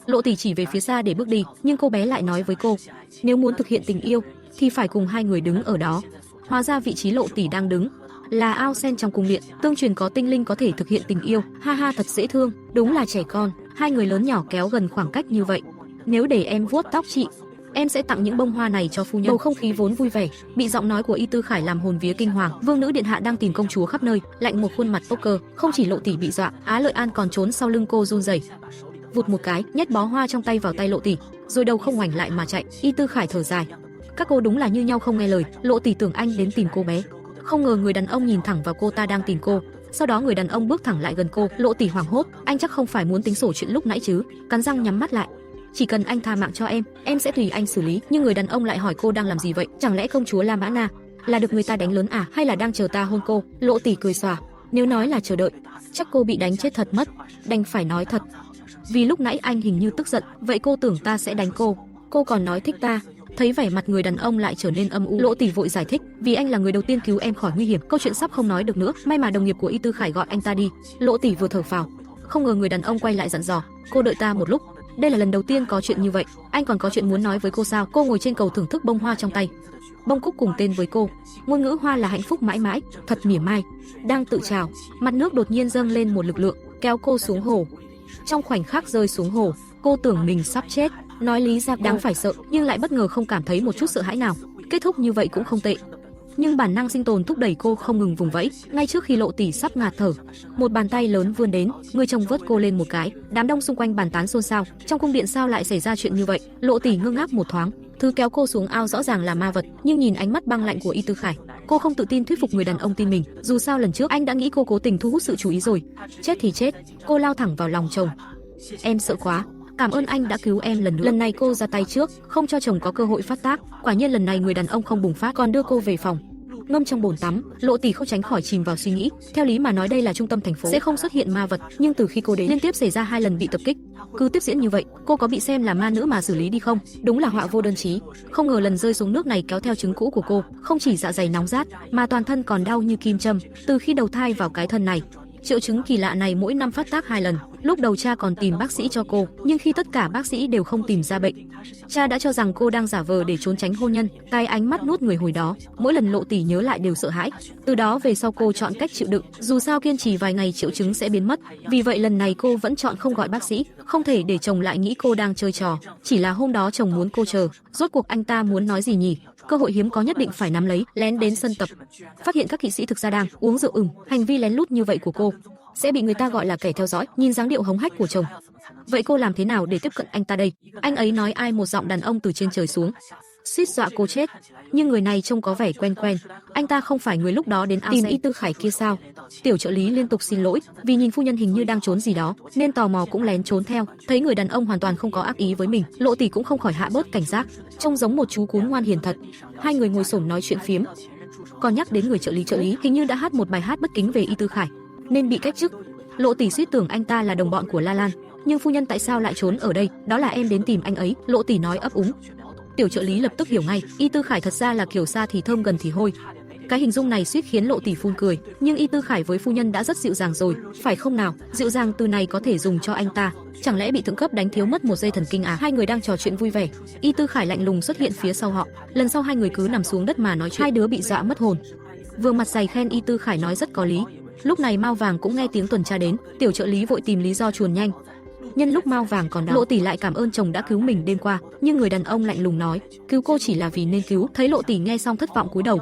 [SPEAKER 1] Lộ Tỷ chỉ về phía xa để bước đi, nhưng cô bé lại nói với cô, nếu muốn thực hiện tình yêu thì phải cùng hai người đứng ở đó. Hóa ra vị trí Lộ Tỷ đang đứng là ao sen trong cung điện, tương truyền có tinh linh có thể thực hiện tình yêu. Ha ha, thật dễ thương, đúng là trẻ con. Hai người lớn nhỏ kéo gần khoảng cách như vậy. Nếu để em vuốt tóc chị, em sẽ tặng những bông hoa này cho phu nhân. Bầu không khí vốn vui vẻ bị giọng nói của Y Tư Khải làm hồn vía kinh hoàng. Vương nữ điện hạ đang tìm công chúa khắp nơi, lạnh một khuôn mặt poker. Không chỉ Lộ Tỷ bị dọa, Á Lợi An còn trốn sau lưng cô run rẩy. Vụt một cái, nhét bó hoa trong tay vào tay Lộ Tỷ, rồi đầu không ngoảnh lại mà chạy. Y Tư Khải thở dài, các cô đúng là như nhau không nghe lời. Lộ Tỷ tưởng anh đến tìm cô bé, không ngờ người đàn ông nhìn thẳng vào cô ta đang tìm cô. Sau đó người đàn ông bước thẳng lại gần cô. Lộ Tỷ hoảng hốt, anh chắc không phải muốn tính sổ chuyện lúc nãy chứ? Cắn răng nhắm mắt lại. Chỉ cần anh tha mạng cho em sẽ tùy anh xử lý. Nhưng người đàn ông lại hỏi cô đang làm gì vậy? Chẳng lẽ công chúa La Mã Na là được người ta đánh lớn à, hay là đang chờ ta hôn cô? Lộ Tỷ cười xòa, nếu nói là chờ đợi, chắc cô bị đánh chết thật mất. Đành phải nói thật, vì lúc nãy anh hình như tức giận, vậy cô tưởng ta sẽ đánh cô còn nói thích ta. Thấy vẻ mặt người đàn ông lại trở nên âm u, Lộ Tỷ vội giải thích, vì anh là người đầu tiên cứu em khỏi nguy hiểm. Câu chuyện sắp không nói được nữa, may mà đồng nghiệp của Y Tư Khải gọi anh ta đi. Lộ Tỷ vừa thở phào, không ngờ người đàn ông quay lại dặn dò, cô đợi ta một lúc, đây là lần đầu tiên có chuyện như vậy, anh còn có chuyện muốn nói với cô sao? Cô ngồi trên cầu thưởng thức bông hoa trong tay, bông cúc cùng tên với cô, ngôn ngữ hoa là hạnh phúc mãi mãi, thật mỉa mai. Đang tự trào, mặt nước đột nhiên dâng lên một lực lượng kéo cô xuống hồ. Trong khoảnh khắc rơi xuống hồ, cô tưởng mình sắp chết. Nói lý ra đáng phải sợ, nhưng lại bất ngờ không cảm thấy một chút sợ hãi nào. Kết thúc như vậy cũng không tệ. Nhưng bản năng sinh tồn thúc đẩy cô không ngừng vùng vẫy. Ngay trước khi Lộ Tỷ sắp ngạt thở, một bàn tay lớn vươn đến, người chồng vớt cô lên một cái. Đám đông xung quanh bàn tán xôn xao. Trong cung điện sao lại xảy ra chuyện như vậy? Lộ Tỷ ngơ ngác một thoáng. Thứ kéo cô xuống ao rõ ràng là ma vật, nhưng nhìn ánh mắt băng lạnh của Y Tư Khải, cô không tự tin thuyết phục người đàn ông tin mình. Dù sao lần trước anh đã nghĩ cô cố tình thu hút sự chú ý rồi. Chết thì chết, cô lao thẳng vào lòng chồng. Em sợ quá. Cảm ơn anh đã cứu em lần nữa. Lần này cô ra tay trước, không cho chồng có cơ hội phát tác. Quả nhiên lần này người đàn ông không bùng phát, còn đưa cô về phòng. Ngâm trong bồn tắm, Lộ Tỷ không tránh khỏi chìm vào suy nghĩ. Theo lý mà nói đây là trung tâm thành phố, sẽ không xuất hiện ma vật, nhưng từ khi cô đến liên tiếp xảy ra 2 lần bị tập kích. Cứ tiếp diễn như vậy, cô có bị xem là ma nữ mà xử lý đi không? Đúng là họa vô đơn chí. Không ngờ lần rơi xuống nước này kéo theo chứng cũ của cô, không chỉ dạ dày nóng rát, mà toàn thân còn đau như kim châm. Từ khi đầu thai vào cái thân này, triệu chứng kỳ lạ này mỗi năm phát tác 2 lần. Lúc đầu cha còn tìm bác sĩ cho cô, nhưng khi tất cả bác sĩ đều không tìm ra bệnh, cha đã cho rằng cô đang giả vờ để trốn tránh hôn nhân. Cái ánh mắt nuốt người hồi đó, mỗi lần Lộ Tỷ nhớ lại đều sợ hãi. Từ đó về sau cô chọn cách chịu đựng, dù sao kiên trì vài ngày triệu chứng sẽ biến mất. Vì vậy lần này cô vẫn chọn không gọi bác sĩ, không thể để chồng lại nghĩ cô đang chơi trò. Chỉ là hôm đó chồng muốn cô chờ, rốt cuộc anh ta muốn nói gì nhỉ? Cơ hội hiếm có nhất định phải nắm lấy. Lén đến sân tập, phát hiện các kỵ sĩ thực ra đang uống rượu hành vi lén lút như vậy của cô sẽ bị người ta gọi là kẻ theo dõi. Nhìn dáng điệu hống hách của chồng, vậy cô làm thế nào để tiếp cận anh ta đây? Anh ấy nói ai? Một giọng đàn ông từ trên trời xuống, suýt dọa cô chết. Nhưng người này trông có vẻ quen quen, anh ta không phải người lúc đó đến tìm Y Tư Khải kia sao? Tiểu trợ lý liên tục xin lỗi, vì nhìn phu nhân hình như đang trốn gì đó, nên tò mò cũng lén trốn theo. Thấy người đàn ông hoàn toàn không có ác ý với mình, Lộ Tỷ cũng không khỏi hạ bớt cảnh giác, trông giống một chú cún ngoan hiền thật. Hai người ngồi xổm nói chuyện phiếm. Còn nhắc đến người trợ lý hình như đã hát một bài hát bất kính về Y Tư Khải, nên bị cách chức. Lộ Tỷ suýt tưởng anh ta là đồng bọn của La Lan, nhưng phu nhân tại sao lại trốn ở đây? Đó là em đến tìm anh ấy, Lộ tỷ nói ấp úng. Tiểu trợ lý lập tức hiểu ngay, Y Tư Khải thật ra là kiểu xa thì thơm gần thì hôi. Cái hình dung này suýt khiến Lộ tỷ phun cười, nhưng Y Tư Khải với phu nhân đã rất dịu dàng rồi, phải không nào? Dịu dàng từ này có thể dùng cho anh ta. Chẳng lẽ bị thượng cấp đánh thiếu mất một dây thần kinh à? Hai người đang trò chuyện vui vẻ, Y Tư Khải lạnh lùng xuất hiện phía sau họ. Lần sau hai người cứ nằm xuống đất mà nói chuyện. Hai đứa bị dọa mất hồn. Vừa mặt dày khen Y Tư Khải nói rất có lý. Lúc này Mao Vàng cũng nghe tiếng tuần tra đến, tiểu trợ lý vội tìm lý do chuồn nhanh. Nhân lúc Mao Vàng còn đau, Lộ tỷ lại cảm ơn chồng đã cứu mình đêm qua, nhưng người đàn ông lạnh lùng nói, cứu cô chỉ là vì nên cứu. Thấy Lộ tỷ nghe xong thất vọng cúi đầu.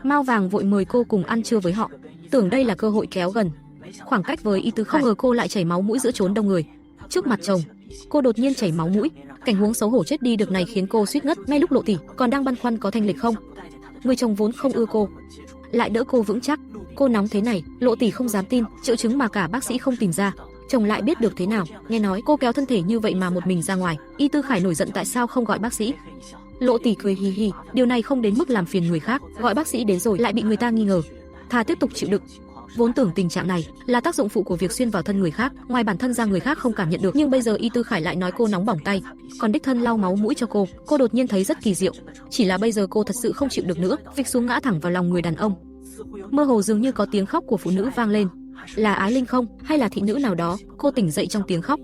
[SPEAKER 1] Mao Vàng vội mời cô cùng ăn trưa với họ, tưởng đây là cơ hội kéo gần khoảng cách với Y Tư Khải. Không ngờ cô lại chảy máu mũi giữa chốn đông người. Trước mặt chồng, cô đột nhiên chảy máu mũi, cảnh huống xấu hổ chết đi được này khiến cô suýt ngất. Ngay lúc Lộ tỷ còn đang băn khoăn có thanh lịch không, người chồng vốn không ưa cô lại đỡ cô vững chắc. Cô nóng thế này, Lộ tỷ không dám tin, triệu chứng mà cả bác sĩ không tìm ra, chồng lại biết được thế nào? Nghe nói cô kéo thân thể như vậy mà một mình ra ngoài. Y Tư Khải nổi giận tại sao không gọi bác sĩ. Lộ tỷ cười hì hì, điều này không đến mức làm phiền người khác, gọi bác sĩ đến rồi lại bị người ta nghi ngờ, thà tiếp tục chịu đựng. Vốn tưởng tình trạng này là tác dụng phụ của việc xuyên vào thân người khác, ngoài bản thân ra người khác không cảm nhận được, nhưng bây giờ Y Tư Khải lại nói cô nóng bỏng tay, còn đích thân lau máu mũi cho cô đột nhiên thấy rất kỳ diệu. Chỉ là bây giờ cô thật sự không chịu được nữa, vịch xuống ngã thẳng vào lòng người đàn ông. Mơ hồ dường như có tiếng khóc của phụ nữ vang lên. Là Ái Linh không, hay là thị nữ nào đó? Cô tỉnh dậy trong tiếng khóc,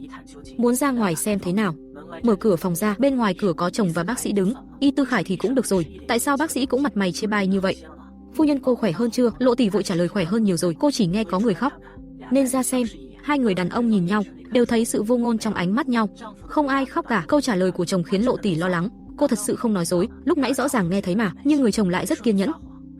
[SPEAKER 1] muốn ra ngoài xem thế nào. Mở cửa phòng ra, bên ngoài cửa có chồng và bác sĩ đứng. Y Tư Khải thì cũng được rồi, tại sao bác sĩ cũng mặt mày chê bai như vậy? Phu nhân cô khỏe hơn chưa? Lộ tỷ vội trả lời khỏe hơn nhiều rồi, cô chỉ nghe có người khóc nên ra xem. Hai người đàn ông nhìn nhau, đều thấy sự vô ngôn trong ánh mắt nhau. Không ai khóc cả. Câu trả lời của chồng khiến Lộ tỷ lo lắng. Cô thật sự không nói dối, lúc nãy rõ ràng nghe thấy mà, nhưng người chồng lại rất kiên nhẫn.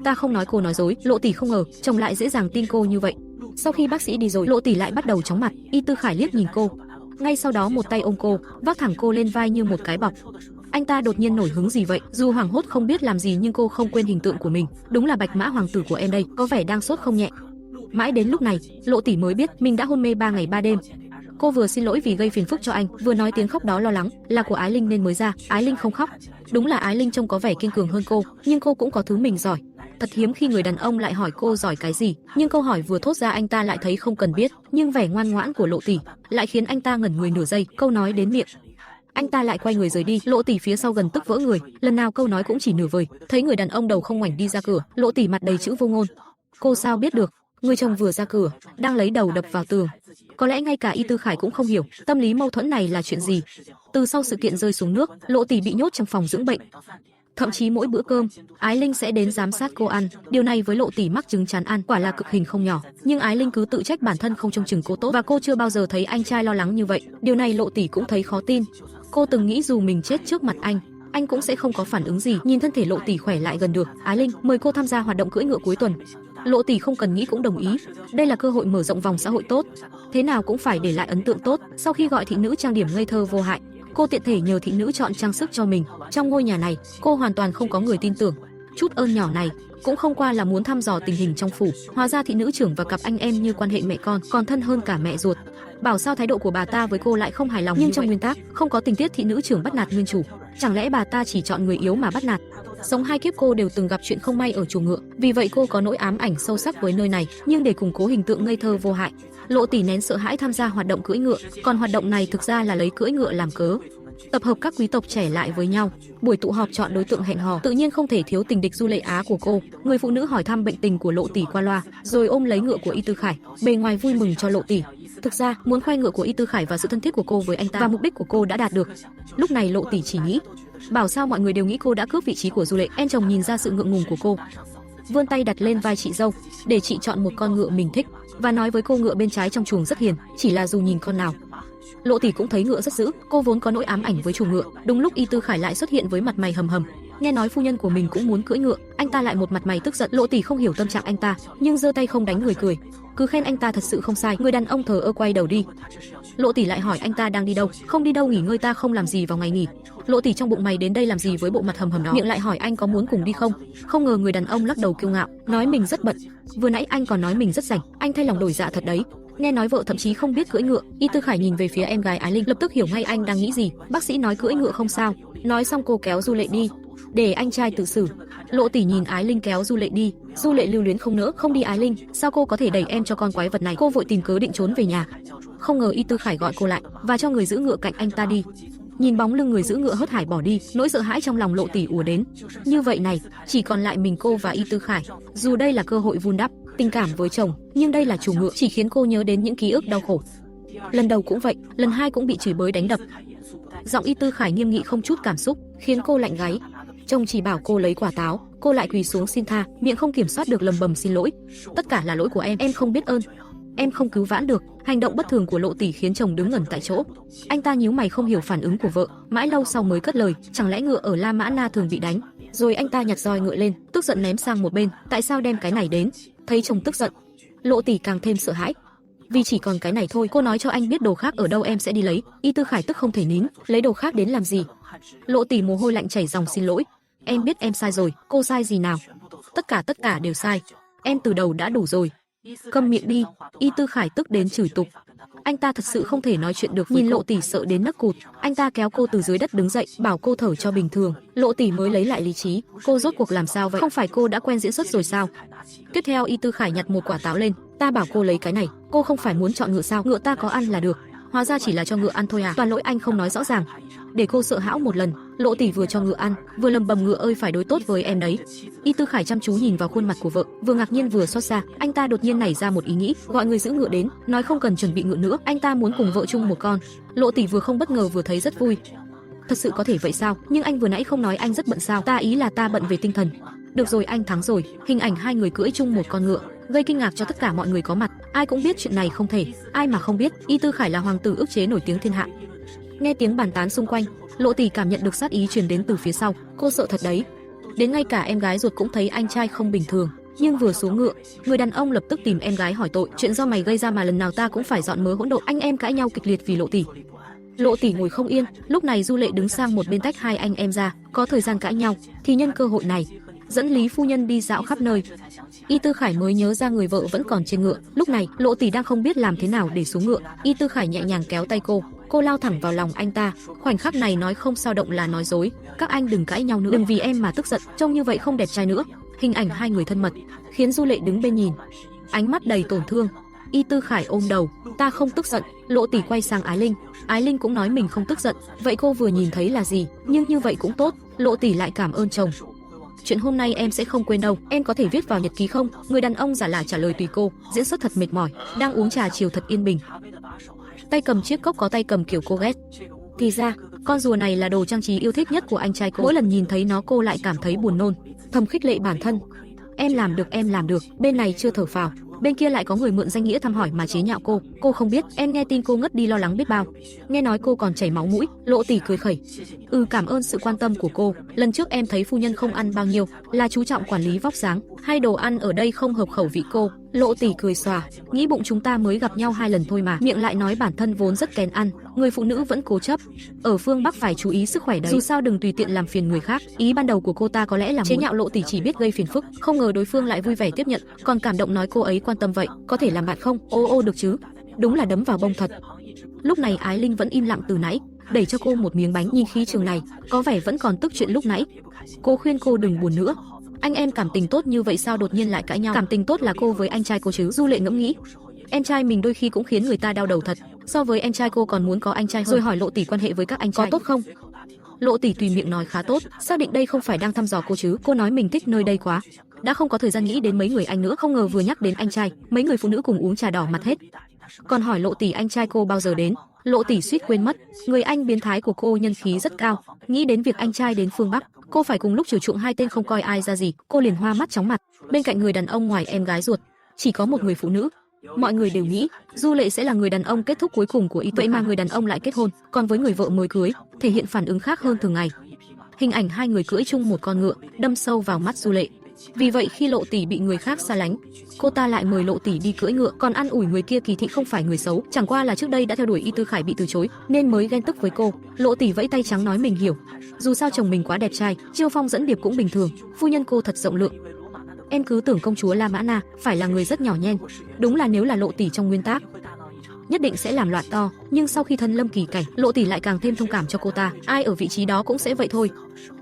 [SPEAKER 1] Ta không nói cô nói dối. Lộ tỷ không ngờ chồng lại dễ dàng tin cô như vậy. Sau khi bác sĩ đi rồi, Lộ tỷ lại bắt đầu chóng mặt. Y Tư Khải liếc nhìn cô, ngay sau đó một tay ôm cô, vác thẳng cô lên vai như một cái bọc. Anh ta đột nhiên nổi hứng gì vậy? Dù hoảng hốt không biết làm gì nhưng cô không quên hình tượng của mình. Đúng là bạch mã hoàng tử của em đây, có vẻ đang sốt không nhẹ. Mãi đến lúc này, Lộ tỷ mới biết mình đã hôn mê 3 ngày 3 đêm. Cô vừa xin lỗi vì gây phiền phức cho anh, vừa nói tiếng khóc đó lo lắng là của Ái Linh nên mới ra. Ái Linh không khóc. Đúng là Ái Linh trông có vẻ kiên cường hơn cô, nhưng cô cũng có thứ mình giỏi. Thật hiếm khi người đàn ông lại hỏi cô giỏi cái gì, nhưng câu hỏi vừa thốt ra anh ta lại thấy không cần biết, nhưng vẻ ngoan ngoãn của Lộ tỷ lại khiến anh ta ngẩn người nửa giây. Câu nói đến miệng, anh ta lại quay người rời đi. Lộ tỷ phía sau gần tức vỡ người, lần nào câu nói cũng chỉ nửa vời. Thấy người đàn ông đầu không ngoảnh đi ra cửa, Lộ tỷ mặt đầy chữ vô ngôn. Cô sao biết được? Người chồng vừa ra cửa đang lấy đầu đập vào tường. Có lẽ ngay cả Y Tư Khải cũng không hiểu tâm lý mâu thuẫn này là chuyện gì. Từ sau sự kiện rơi xuống nước, Lộ tỷ bị nhốt trong phòng dưỡng bệnh. Thậm chí mỗi bữa cơm, Ái Linh sẽ đến giám sát cô ăn. Điều này với Lộ tỷ mắc chứng chán ăn quả là cực hình không nhỏ. Nhưng Ái Linh cứ tự trách bản thân không trông chừng cô tốt, và cô chưa bao giờ thấy anh trai lo lắng như vậy. Điều này Lộ tỷ cũng thấy khó tin. Cô từng nghĩ dù mình chết trước mặt anh cũng sẽ không có phản ứng gì. Nhìn thân thể Lộ tỷ khỏe lại gần được, Ái Linh mời cô tham gia hoạt động cưỡi ngựa cuối tuần. Lộ tỷ không cần nghĩ cũng đồng ý. Đây là cơ hội mở rộng vòng xã hội tốt, thế nào cũng phải để lại ấn tượng tốt. Sau khi gọi thị nữ trang điểm ngây thơ vô hại, cô tiện thể nhờ thị nữ chọn trang sức cho mình. Trong ngôi nhà này, cô hoàn toàn không có người tin tưởng. Chút ơn nhỏ này cũng không qua là muốn thăm dò tình hình trong phủ. Hóa ra thị nữ trưởng và cặp anh em như quan hệ mẹ con, còn thân hơn cả mẹ ruột. Bảo sao thái độ của bà ta với cô lại không hài lòng, nhưng trong nguyên tắc không có tình tiết thị nữ trưởng bắt nạt nguyên chủ. Chẳng lẽ bà ta chỉ chọn người yếu mà bắt nạt? Sống 2 kiếp cô đều từng gặp chuyện không may ở chuồng ngựa, vì vậy cô có nỗi ám ảnh sâu sắc với nơi này. Nhưng để củng cố hình tượng ngây thơ vô hại, Lộ tỷ nén sợ hãi tham gia hoạt động cưỡi ngựa. Còn hoạt động này thực ra là lấy cưỡi ngựa làm cớ, tập hợp các quý tộc trẻ lại với nhau. Buổi tụ họp chọn đối tượng hẹn hò, tự nhiên không thể thiếu tình địch Du Lệ Á của cô. Người phụ nữ hỏi thăm bệnh tình của Lộ tỷ qua loa, rồi ôm lấy ngựa của Y Tư Khải, bề ngoài vui mừng cho Lộ tỷ. Thực ra muốn khoe ngựa của Y Tư Khải và sự thân thiết của cô với anh ta, và mục đích của cô đã đạt được. Lúc này Lộ tỷ chỉ nghĩ, bảo sao mọi người đều nghĩ cô đã cướp vị trí của Du Lệ. Em chồng nhìn ra sự ngượng ngùng của cô, vươn tay đặt lên vai chị dâu để chị chọn một con ngựa mình thích, và nói với cô ngựa bên trái trong chuồng rất hiền, chỉ là dù nhìn con nào Lộ tỷ cũng thấy ngựa rất dữ. Cô vốn có nỗi ám ảnh với chủ ngựa. Đúng lúc Y Tư Khải lại xuất hiện với mặt mày hầm hầm, nghe nói phu nhân của mình cũng muốn cưỡi ngựa, anh ta lại một mặt mày tức giận. Lộ tỷ không hiểu tâm trạng anh ta, nhưng giơ tay không đánh người cười, cứ khen anh ta thật sự không sai. Người đàn ông thờ ơ quay đầu đi. Lộ tỷ lại hỏi anh ta đang đi đâu. Không đi đâu, nghỉ ngơi, ta không làm gì vào ngày nghỉ. Lộ tỷ trong bụng mày đến đây làm gì với bộ mặt hầm hầm đó. Miệng lại hỏi anh có muốn cùng đi không. Không ngờ người đàn ông lắc đầu kiêu ngạo, nói mình rất bận. Vừa nãy anh còn nói mình rất rảnh, anh thay lòng đổi dạ thật đấy. Nghe nói vợ thậm chí không biết cưỡi ngựa. Y Tư Khải nhìn về phía em gái Ái Linh, lập tức hiểu ngay anh đang nghĩ gì. Bác sĩ nói cưỡi ngựa không sao. Nói xong cô kéo Du Lệ đi, để anh trai tự xử. Lộ tỷ nhìn Ái Linh kéo Du Lệ đi. Du Lệ lưu luyến không nỡ, không đi Ái Linh, sao cô có thể đẩy em cho con quái vật này. Cô vội tìm cớ định trốn về nhà. Không ngờ Y Tư Khải gọi cô lại và cho người giữ ngựa cạnh anh ta đi. Nhìn bóng lưng người giữ ngựa hớt hải bỏ đi, nỗi sợ hãi trong lòng Lộ Tỷ ùa đến. Như vậy này, chỉ còn lại mình cô và Y Tư Khải. Dù đây là cơ hội vun đắp tình cảm với chồng, nhưng đây là chủ ngựa chỉ khiến cô nhớ đến những ký ức đau khổ. Lần đầu cũng vậy, lần hai cũng bị chửi bới đánh đập. Giọng Y Tư Khải nghiêm nghị không chút cảm xúc, khiến cô lạnh gáy. Chồng chỉ bảo cô lấy quả táo, cô lại quỳ xuống xin tha, miệng không kiểm soát được lầm bầm xin lỗi. Tất cả là lỗi của em không biết ơn. Em không cứu vãn được. Hành động bất thường của Lộ Tỷ khiến chồng đứng ngẩn tại chỗ. Anh ta nhíu mày không hiểu phản ứng của vợ, mãi lâu sau mới cất lời, chẳng lẽ ngựa ở La Mã Na thường bị đánh? Rồi anh ta nhặt roi ngựa lên, tức giận ném sang một bên, tại sao đem cái này đến? Thấy chồng tức giận, Lộ Tỷ càng thêm sợ hãi. Vì chỉ còn cái này thôi, cô nói cho anh biết đồ khác ở đâu em sẽ đi lấy. Y Tư Khải tức không thể nín, lấy đồ khác đến làm gì? Lộ Tỷ mồ hôi lạnh chảy ròng xin lỗi. Em biết em sai rồi, cô sai gì nào? Tất cả đều sai. Em từ đầu đã đủ rồi. Câm miệng đi. Y Tư Khải tức đến chửi tục. Anh ta thật sự không thể nói chuyện được, nhìn Lộ Tỷ sợ đến nấc cụt. Anh ta kéo cô từ dưới đất đứng dậy, bảo cô thở cho bình thường. Lộ Tỷ mới lấy lại lý trí. Cô rốt cuộc làm sao vậy? Không phải cô đã quen diễn xuất rồi sao? Tiếp theo Y Tư Khải nhặt một quả táo lên. Ta bảo cô lấy cái này, cô không phải muốn chọn ngựa sao? Ngựa ta có ăn là được. Hóa ra chỉ là cho ngựa ăn thôi à? Toàn lỗi anh không nói rõ ràng. Để cô sợ hãi một lần, Lộ Tỷ vừa cho ngựa ăn, vừa lầm bầm ngựa ơi phải đối tốt với em đấy. Y Tư Khải chăm chú nhìn vào khuôn mặt của vợ, vừa ngạc nhiên vừa xót xa. Anh ta đột nhiên nảy ra một ý nghĩ, gọi người giữ ngựa đến, nói không cần chuẩn bị ngựa nữa, anh ta muốn cùng vợ chung một con. Lộ Tỷ vừa không bất ngờ vừa thấy rất vui. Thật sự có thể vậy sao? Nhưng anh vừa nãy không nói anh rất bận sao? Ta ý là ta bận về tinh thần. Được rồi, anh thắng rồi. Hình ảnh hai người cưỡi chung một con ngựa gây kinh ngạc cho tất cả mọi người có mặt. Ai cũng biết chuyện này không thể, ai mà không biết, Y Tư Khải là hoàng tử ức chế nổi tiếng thiên hạ. Nghe tiếng bàn tán xung quanh, Lộ Tỷ cảm nhận được sát ý truyền đến từ phía sau. Cô sợ thật đấy. Đến ngay cả em gái ruột cũng thấy anh trai không bình thường. Nhưng vừa xuống ngựa, người đàn ông lập tức tìm em gái hỏi tội. Chuyện do mày gây ra mà lần nào ta cũng phải dọn mớ hỗn độn. Anh em cãi nhau kịch liệt vì Lộ Tỷ. Lộ Tỷ ngồi không yên. Lúc này Du Lệ đứng sang một bên tách hai anh em ra. Có thời gian cãi nhau thì nhân cơ hội này dẫn Lý phu nhân đi dạo khắp nơi. Y Tư Khải mới nhớ ra người vợ vẫn còn trên ngựa. Lúc này Lộ Tỷ đang không biết làm thế nào để xuống ngựa. Y Tư Khải nhẹ nhàng kéo tay cô lao thẳng vào lòng anh ta. Khoảnh khắc này nói không sao động là nói dối. Các anh đừng cãi nhau nữa, đừng vì em mà tức giận, trông như vậy không đẹp trai nữa. Hình ảnh hai người thân mật khiến Du Lệ đứng bên nhìn, ánh mắt đầy tổn thương. Y Tư Khải ôm đầu, ta không tức giận. Lộ Tỷ quay sang Ái Linh, Ái Linh cũng nói mình không tức giận. Vậy cô vừa nhìn thấy là gì? Nhưng như vậy cũng tốt. Lộ Tỷ lại cảm ơn chồng. Chuyện hôm nay em sẽ không quên đâu, em có thể viết vào nhật ký không? Người đàn ông giả lả trả lời tùy cô, diễn xuất thật mệt mỏi, đang uống trà chiều thật yên bình. Tay cầm chiếc cốc có tay cầm kiểu cô ghét. Thì ra, con rùa này là đồ trang trí yêu thích nhất của anh trai cô. Mỗi lần nhìn thấy nó cô lại cảm thấy buồn nôn, thầm khích lệ bản thân. Em làm được. Bên này chưa thở phào, bên kia lại có người mượn danh nghĩa thăm hỏi mà chế nhạo cô không biết. Em nghe tin cô ngất đi lo lắng biết bao, nghe nói cô còn chảy máu mũi. Lộ Tỷ cười khẩy, cảm ơn sự quan tâm của cô. Lần trước em thấy phu nhân không ăn bao nhiêu là chú trọng quản lý vóc dáng, hay đồ ăn ở đây không hợp khẩu vị cô. Lộ Tỷ cười xòa, nghĩ bụng chúng ta mới gặp nhau 2 lần thôi mà, miệng lại nói bản thân vốn rất kén ăn. Người phụ nữ vẫn cố chấp, ở phương Bắc phải chú ý sức khỏe đấy, dù sao đừng tùy tiện làm phiền người khác. Ý ban đầu của cô ta có lẽ là chế nhạo Lộ Tỷ chỉ biết gây phiền phức, không ngờ đối phương lại vui vẻ tiếp nhận, còn cảm động nói cô ấy quan tâm vậy, có thể làm bạn không? Ô được chứ. Đúng là đấm vào bông thật. Lúc này Ái Linh vẫn im lặng từ nãy, đẩy cho cô một miếng bánh. Nhìn khí trường này, có vẻ vẫn còn tức chuyện lúc nãy. Cô khuyên cô đừng buồn nữa. Anh em cảm tình tốt như vậy sao đột nhiên lại cãi nhau? Cảm tình tốt là cô với anh trai cô chứ? Du Lệ ngẫm nghĩ, em trai mình đôi khi cũng khiến người ta đau đầu thật. So với em trai cô còn muốn có anh trai hơn. Rồi hỏi Lộ Tỷ quan hệ với các anh trai có tốt không? Lộ Tỷ tùy miệng nói khá tốt, xác định đây không phải đang thăm dò cô chứ. Cô nói mình thích nơi đây quá, đã không có thời gian nghĩ đến mấy người anh nữa. Không ngờ vừa nhắc đến anh trai, mấy người phụ nữ cùng uống trà đỏ mặt hết. Còn hỏi Lộ Tỷ anh trai cô bao giờ đến, Lộ Tỷ suýt quên mất, người anh biến thái của cô nhân khí rất cao. Nghĩ đến việc anh trai đến phương Bắc, cô phải cùng lúc chiều chuộng 2 tên không coi ai ra gì, cô liền hoa mắt chóng mặt. Bên cạnh người đàn ông ngoài em gái ruột, chỉ có một người phụ nữ. Mọi người đều nghĩ Du Lệ sẽ là người đàn ông kết thúc cuối cùng của Y Tuệ, mà người đàn ông lại kết hôn, còn với người vợ mới cưới, thể hiện phản ứng khác hơn thường ngày. Hình ảnh hai người cưỡi chung một con ngựa đâm sâu vào mắt Du Lệ. Vì vậy khi Lộ Tỷ bị người khác xa lánh, cô ta lại mời Lộ Tỷ đi cưỡi ngựa, còn an ủi người kia kỳ thị không phải người xấu, chẳng qua là trước đây đã theo đuổi Y Tư Khải bị từ chối nên mới ghen tức với cô. Lộ Tỷ vẫy tay trắng nói mình hiểu, dù sao chồng mình quá đẹp trai, chiêu phong dẫn điệp cũng bình thường, phu nhân cô thật rộng lượng. Em cứ tưởng công chúa La Mã Na phải là người rất nhỏ nhen, đúng là nếu là Lộ Tỷ trong nguyên tắc nhất định sẽ làm loạn to, nhưng sau khi thân lâm kỳ cảnh, Lộ Tỷ lại càng thêm thông cảm cho cô ta, ai ở vị trí đó cũng sẽ vậy thôi.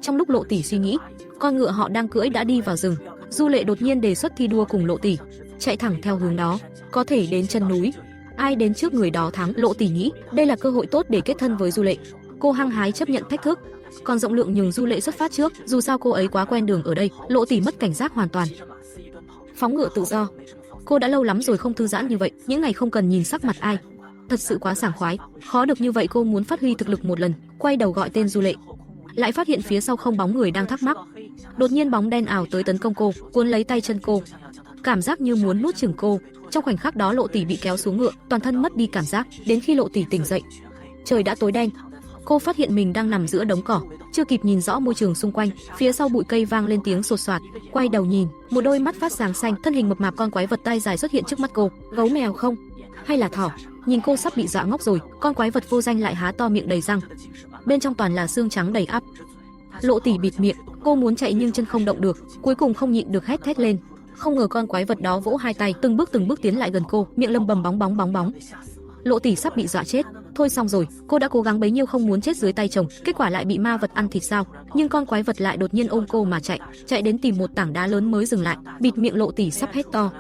[SPEAKER 1] Trong lúc Lộ Tỷ suy nghĩ, con ngựa họ đang cưỡi đã đi vào rừng. Du Lệ đột nhiên đề xuất thi đua cùng Lộ Tỷ, chạy thẳng theo hướng đó, có thể đến chân núi. ai đến trước người đó thắng. Lộ Tỷ nghĩ đây là cơ hội tốt để kết thân với Du Lệ. Cô hăng hái chấp nhận thách thức, còn Rộng Lượng nhường Du Lệ xuất phát trước, dù sao cô ấy quá quen đường ở đây. Lộ Tỷ mất cảnh giác hoàn toàn, phóng ngựa tự do. Cô đã lâu lắm rồi không thư giãn như vậy, những ngày không cần nhìn sắc mặt ai, thật sự quá sảng khoái. Khó được như vậy, cô muốn phát huy thực lực một lần, quay đầu gọi tên Du Lệ, lại phát hiện phía sau không bóng người đang thắc mắc. Đột nhiên bóng đen ảo tới tấn công cô, cuốn lấy tay chân cô, cảm giác như muốn nuốt chửng cô. Trong khoảnh khắc đó, Lộ Tỷ bị kéo xuống ngựa, toàn thân mất đi cảm giác. Đến khi Lộ Tỷ tỉnh dậy, trời đã tối đen. Cô phát hiện mình đang nằm giữa đống cỏ, chưa kịp nhìn rõ môi trường xung quanh, phía sau bụi cây vang lên tiếng sột soạt. Quay đầu nhìn, một đôi mắt phát sáng xanh, thân hình mập mạp con quái vật tai dài xuất hiện trước mắt cô. Gấu mèo không, hay là thỏ? Nhìn cô sắp bị dọa ngốc rồi, con quái vật vô danh lại há to miệng đầy răng, bên trong toàn là xương trắng đầy ắp. Lộ Tỷ bịt miệng, cô muốn chạy nhưng chân không động được, cuối cùng không nhịn được hét thét lên. Không ngờ con quái vật đó vỗ hai tay, từng bước tiến lại gần cô, miệng lầm bầm bóng bóng bóng bóng. Lộ Tỷ sắp bị dọa chết. Thôi xong rồi, cô đã cố gắng bấy nhiêu không muốn chết dưới tay chồng, kết quả lại bị ma vật ăn thịt sao? Nhưng con quái vật lại đột nhiên ôm cô mà chạy đến tìm một tảng đá lớn mới dừng lại, bịt miệng Lộ Tỷ sắp hét to.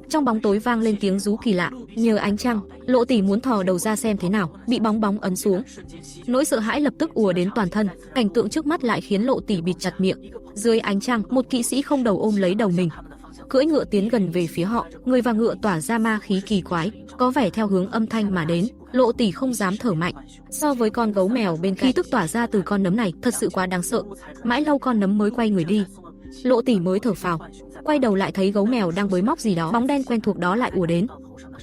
[SPEAKER 1] Trong bóng tối vang lên tiếng rú kỳ lạ, nhờ ánh trăng, Lộ Tỷ muốn thò đầu ra xem thế nào, bị bóng bóng ấn xuống. Nỗi sợ hãi lập tức ùa đến toàn thân, cảnh tượng trước mắt lại khiến Lộ Tỷ bịt chặt miệng. Dưới ánh trăng, một kỵ sĩ không đầu ôm lấy đầu mình, cưỡi ngựa tiến gần về phía họ, người và ngựa tỏa ra ma khí kỳ quái, có vẻ theo hướng âm thanh mà đến. Lộ Tỷ không dám thở mạnh. So với con gấu mèo bên cạnh, khí tức tỏa ra từ con nấm này thật sự quá đáng sợ. Mãi lâu con nấm mới quay người đi, Lộ Tỷ mới thở phào. Quay đầu lại thấy gấu mèo đang bới móc gì đó, bóng đen quen thuộc đó lại ùa đến.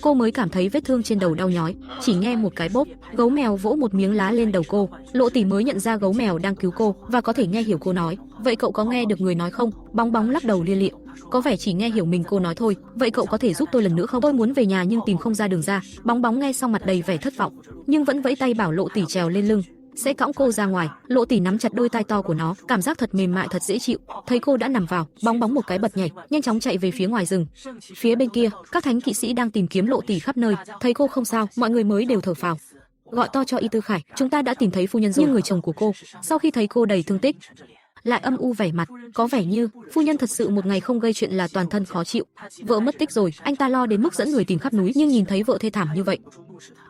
[SPEAKER 1] Cô mới cảm thấy vết thương trên đầu đau nhói, chỉ nghe một cái bốp, gấu mèo vỗ một miếng lá lên đầu cô. Lộ Tỷ mới nhận ra gấu mèo đang cứu cô và có thể nghe hiểu cô nói. Vậy cậu có nghe được người nói không? Bóng bóng lắc đầu lia lịa. Có vẻ chỉ nghe hiểu mình cô nói thôi. Vậy cậu có thể giúp tôi lần nữa không? Tôi muốn về nhà nhưng tìm không ra đường ra. Bóng bóng nghe xong mặt đầy vẻ thất vọng, nhưng vẫn vẫy tay bảo Lộ Tỷ trèo lên lưng, sẽ cõng cô ra ngoài. Lộ Tỷ nắm chặt đôi tai to của nó, cảm giác thật mềm mại, thật dễ chịu. Thấy cô đã nằm vào, bóng bóng một cái bật nhảy, nhanh chóng chạy về phía ngoài rừng. Phía bên kia, các thánh kỵ sĩ đang tìm kiếm Lộ Tỷ khắp nơi. Thấy cô không sao, mọi người mới đều thở phào, gọi to cho Y Tư Khải, chúng ta đã tìm thấy phu nhân rồi. Nhưng người chồng của cô, sau khi thấy cô đầy thương tích, lại âm u vẻ mặt, có vẻ như phu nhân thật sự một ngày không gây chuyện là toàn thân khó chịu. Vợ mất tích rồi, anh ta lo đến mức dẫn người tìm khắp núi, nhưng nhìn thấy vợ thê thảm như vậy,